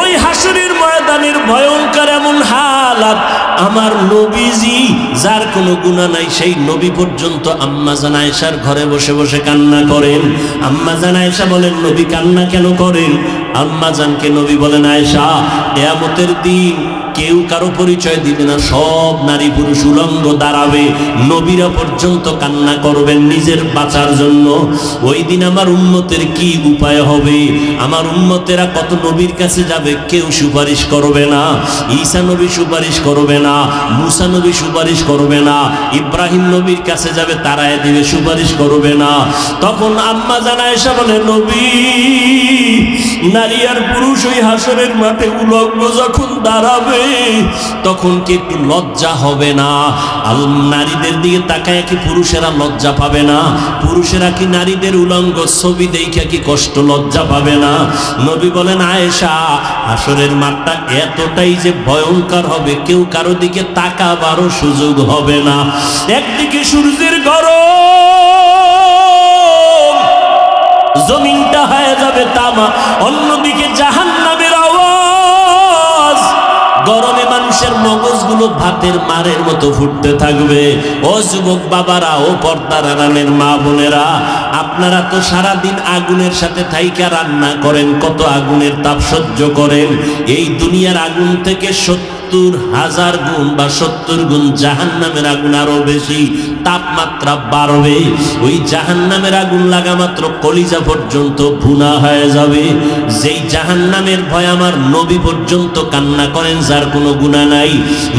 ওই হাসরের ময়দানের ভয়ঙ্কর এমন হালাত আমার নবীজি যার কোনো গুনাহ নাই সেই নবী পর্যন্ত আম্মা জান আয়েশার ঘরে বসে বসে কান্না করেন। আম্মা জান আয়েশা বলেন, নবী কান্না কেন করেন? আম্মা জানকে নবী বলেন, আয়েশা, কিয়ামতের দিন কেউ কারো পরিচয় দিবে না, সব নারী পুরুষ উলঙ্গ দাঁড়াবে, নবীরা পর্যন্ত কান্না করবেন নিজের বাঁচার জন্য। ওই দিন আমার উম্মতের কি উপায় হবে? আমার উম্মতেরা কত নবীর কাছে যাবে, কেউ সুপারিশ করবে না। ঈসা নবী সুপারিশ করবে না, মুসা নবী সুপারিশ করবে না, ইব্রাহিম নবীর কাছে যাবে, তারায় দিবে, সুপারিশ করবে না। তখন আম্মা জান আয়েশা বলে, নবী, নারী আর পুরুষ ওই হাসরের মাঠে উলঙ্গ যখন দাঁড়াবে তখন কি একটু লজ্জা হবে না? নারীদের দিকে তাকায় কি পুরুষেরা লজ্জা পাবে না? পুরুষেরা কি নারীদের উলঙ্গ ছবি দেখে কি কষ্ট লজ্জা পাবে না? নবী বলেন, আয়েশা, হাসরের মাঠটা এতটাই যে ভয়ঙ্কর হবে, কেউ কারো দিকে তাকাবারও সুযোগ হবে না। একদিকে সূর্যের গরম, জমিনটা হয়ে যাবে তামা, অন্যদিকে জাহান্নামের আওয়াজ, গরমে মানুষের মগজগুলো ভাতের মারের মতো ফুটতে থাকবে। ও যুবক বাবারা, ও পর্দার আড়ালের মা বোনেরা, আপনারা তো সারাদিন আগুনের সাথে থাইকা রান্না করেন, কত আগুনের তাপ সহ্য করেন। এই দুনিয়ার আগুন থেকে 70,000 গুণ বা 70 গুণ জাহান্নামের আগুন আরো বেশি তাপমাত্রা বাড়বে। ওই জাহান্নামের আগুন লাগা মাত্র কলিজা পর্যন্ত ভুনা হয়ে যাবে। যেই জাহান্নামের ভয় আমার নবী পর্যন্ত কান্না করেন, যার কোনো গুনাহ নাই।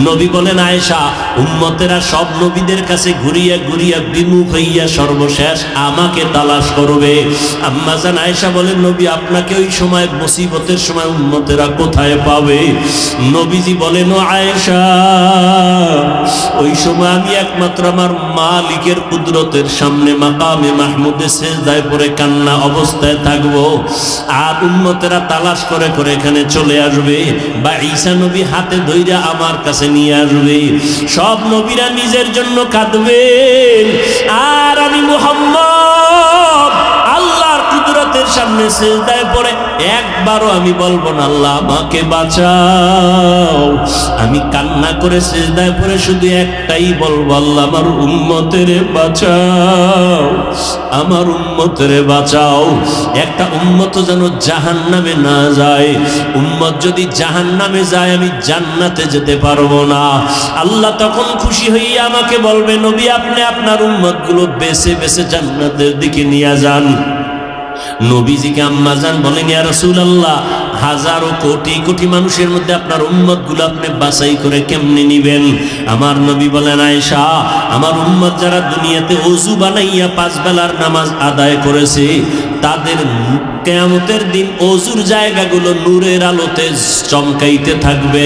নবী বলেন, আয়েশা, উম্মতেরা সব নবীদের কাছে ঘুরিয়া ঘুরিয়া বিমুখ হইয়া সর্বশেষ আমাকে তালাশ করবে। আম্মা জান আয়েশা বলেন, নবী, আপনাকে ওই সময় মুসিবতের সময় উম্মতেরা কোথায় পাবে? নবীজি বলেন, ও আয়েশা, ওই সময় আমি একমাত্র আমার মালিকের কুদরতের সামনে মাকামে মাহমুদে সেজদায় পড়ে কান্না অবস্থায় থাকবো, আর উম্মতেরা তালাশ করে করে এখানে চলে আসবে, বা ঈসা নবী হাতে ধইরা আমার কাছে নিয়ে আসবে। সব নবীরা নিজের জন্য কাঁদবেন, আর আমি মুহাম্মদ আল্লাহর কুদরতের সামনে সেজদায় পড়ে একবারও আমি বলবো না, আল্লাহ আমাকে বাঁচাও। আমি কান্না করে সেজদায় পড়ে শুধু একটাই বলবো, আল্লাহ আমার উম্মতেরে বাঁচাও, আমার উম্মতেরে বাঁচাও। একটা উম্মত যেন জাহান্নামে না যায়। উম্মত যদি জাহান্নামে যায়, আমি জান্নাতে যেতে পারবো না। আল্লাহ তখন খুশি হইয়া আমাকে বলবে, নবী, আপনি আপনার উম্মতগুলো বেছে বেছে জান্নাতের দিকে নিয়ে যান। নবীজিকে আম্মা জান বলেন, ইয়া রাসূলুল্লাহ, হাজারো কোটি কোটি মানুষের মধ্যে আপনার উম্মতগুলো আপনি বাছাই করে কেমনে নিবেন? আমার নবী বলেন, আয়েশা, আমার উম্মত যারা দুনিয়াতে ওযু বানাইয়া 5 বেলার নামাজ আদায় করেছে, তাদের কিয়ামতের দিন ওযুর জায়গাগুলো নূরের আলোতে চমকাইতে থাকবে।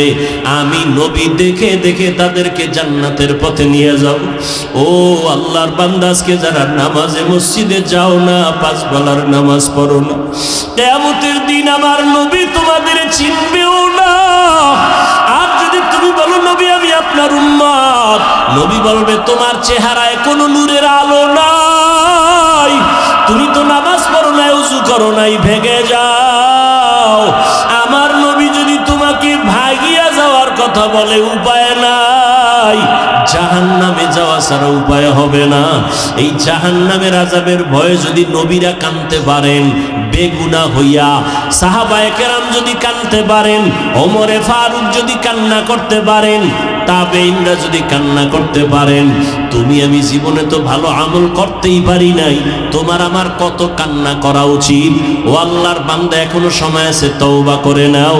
আমি নবী দেখে দেখে তাদেরকে জান্নাতের পথে নিয়ে যাব। ও আল্লাহর বান্দা, আজকে যারা নামাজে মসজিদে যাও না, 5 বেলার নামাজ পড়ো না, কিয়ামতের দিন আমার নবী তোমাদের চিনবেও না। আর যদি তুমি বলো, নবী আমি আপনার উম্মত, নবী বলবে, তোমার চেহারায় কোনো নূরের আলো নাই, তুমি তো নামাজ পড়ো নাই, ওযু করো নাই, ভেগে যাও। আমার নবী যদি তোমাকে ভাগিয়া যাওয়ার কথা বলে, উপায় নাই, জাহান্নামে যাওয়া ছাড়া উপায় হবে না। এই জাহান্নামের আযাবের ভয়ে যদি নবীরা কাঁদতে পারেন বেগুনাহ হইয়া, সাহাবায়ে কেরাম যদি কাঁদতে পারেন, ওমরে ফারুক যদি কান্না করতে পারেন, তাবেঈনরা যদি কান্না করতে পারেন, তুমি আমি জীবনে তো ভালো আমল করতেই পারি নাই, তোমার আমার কত কান্না করা উচিত। ও আল্লাহর বান্দা, এখনো সময় আছে, তওবা করে নাও।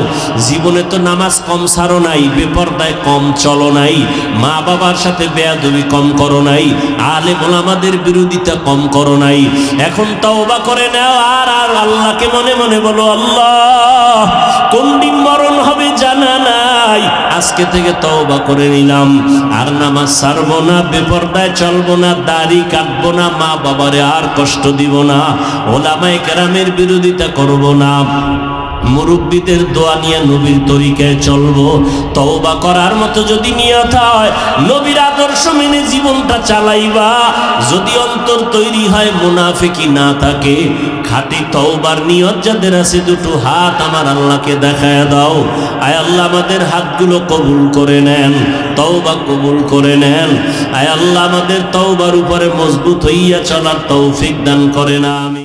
জীবনে তো নামাজ কম ছাড়ো নাই, বেপরদায় কম চলো নাই, মা বাবার সাথে বেয়াদবি কম করো নাই, আলেম ওলামাদের বিরোধিতা কম করো নাই। এখন তওবা করে নাও, আর আল্লাহকে মনে মনে বলো, আল্লাহ কোন দিন মরণ হবে জানা নাই, আজকে থেকে তওবা করে নিলাম, আর নামাজ ছাড়বো না, বেপরদায় চলবো না, দাড়ি কাটবো না, মা বাবারে আর কষ্ট দিব না, ওলামায়ে কেরামের বিরোধিতা করবো না। মুরব্বীদের দোয়া নিয়ে নবীর তরিকায় চলবো। তওবা করার মতো যদি নিয়ত হয়, নবীর আদর্শ মেনে জীবনটা চালাইবা। যদি অন্তর তৈরি হয়, মুনাফিকি না থাকে, খাঁটি তওবার নিয়ত যাদের আছে, দুটো হাত আমার আল্লাহকে দেখায় দাও। আয় আল্লাহ আমাদের হাতগুলো কবুল করে নেন, তওবা কবুল করে নেন। আয় আল্লাহ আমাদের তওবার উপরে মজবুত হইয়া চলার তৌফিক দান করেন, আমিন।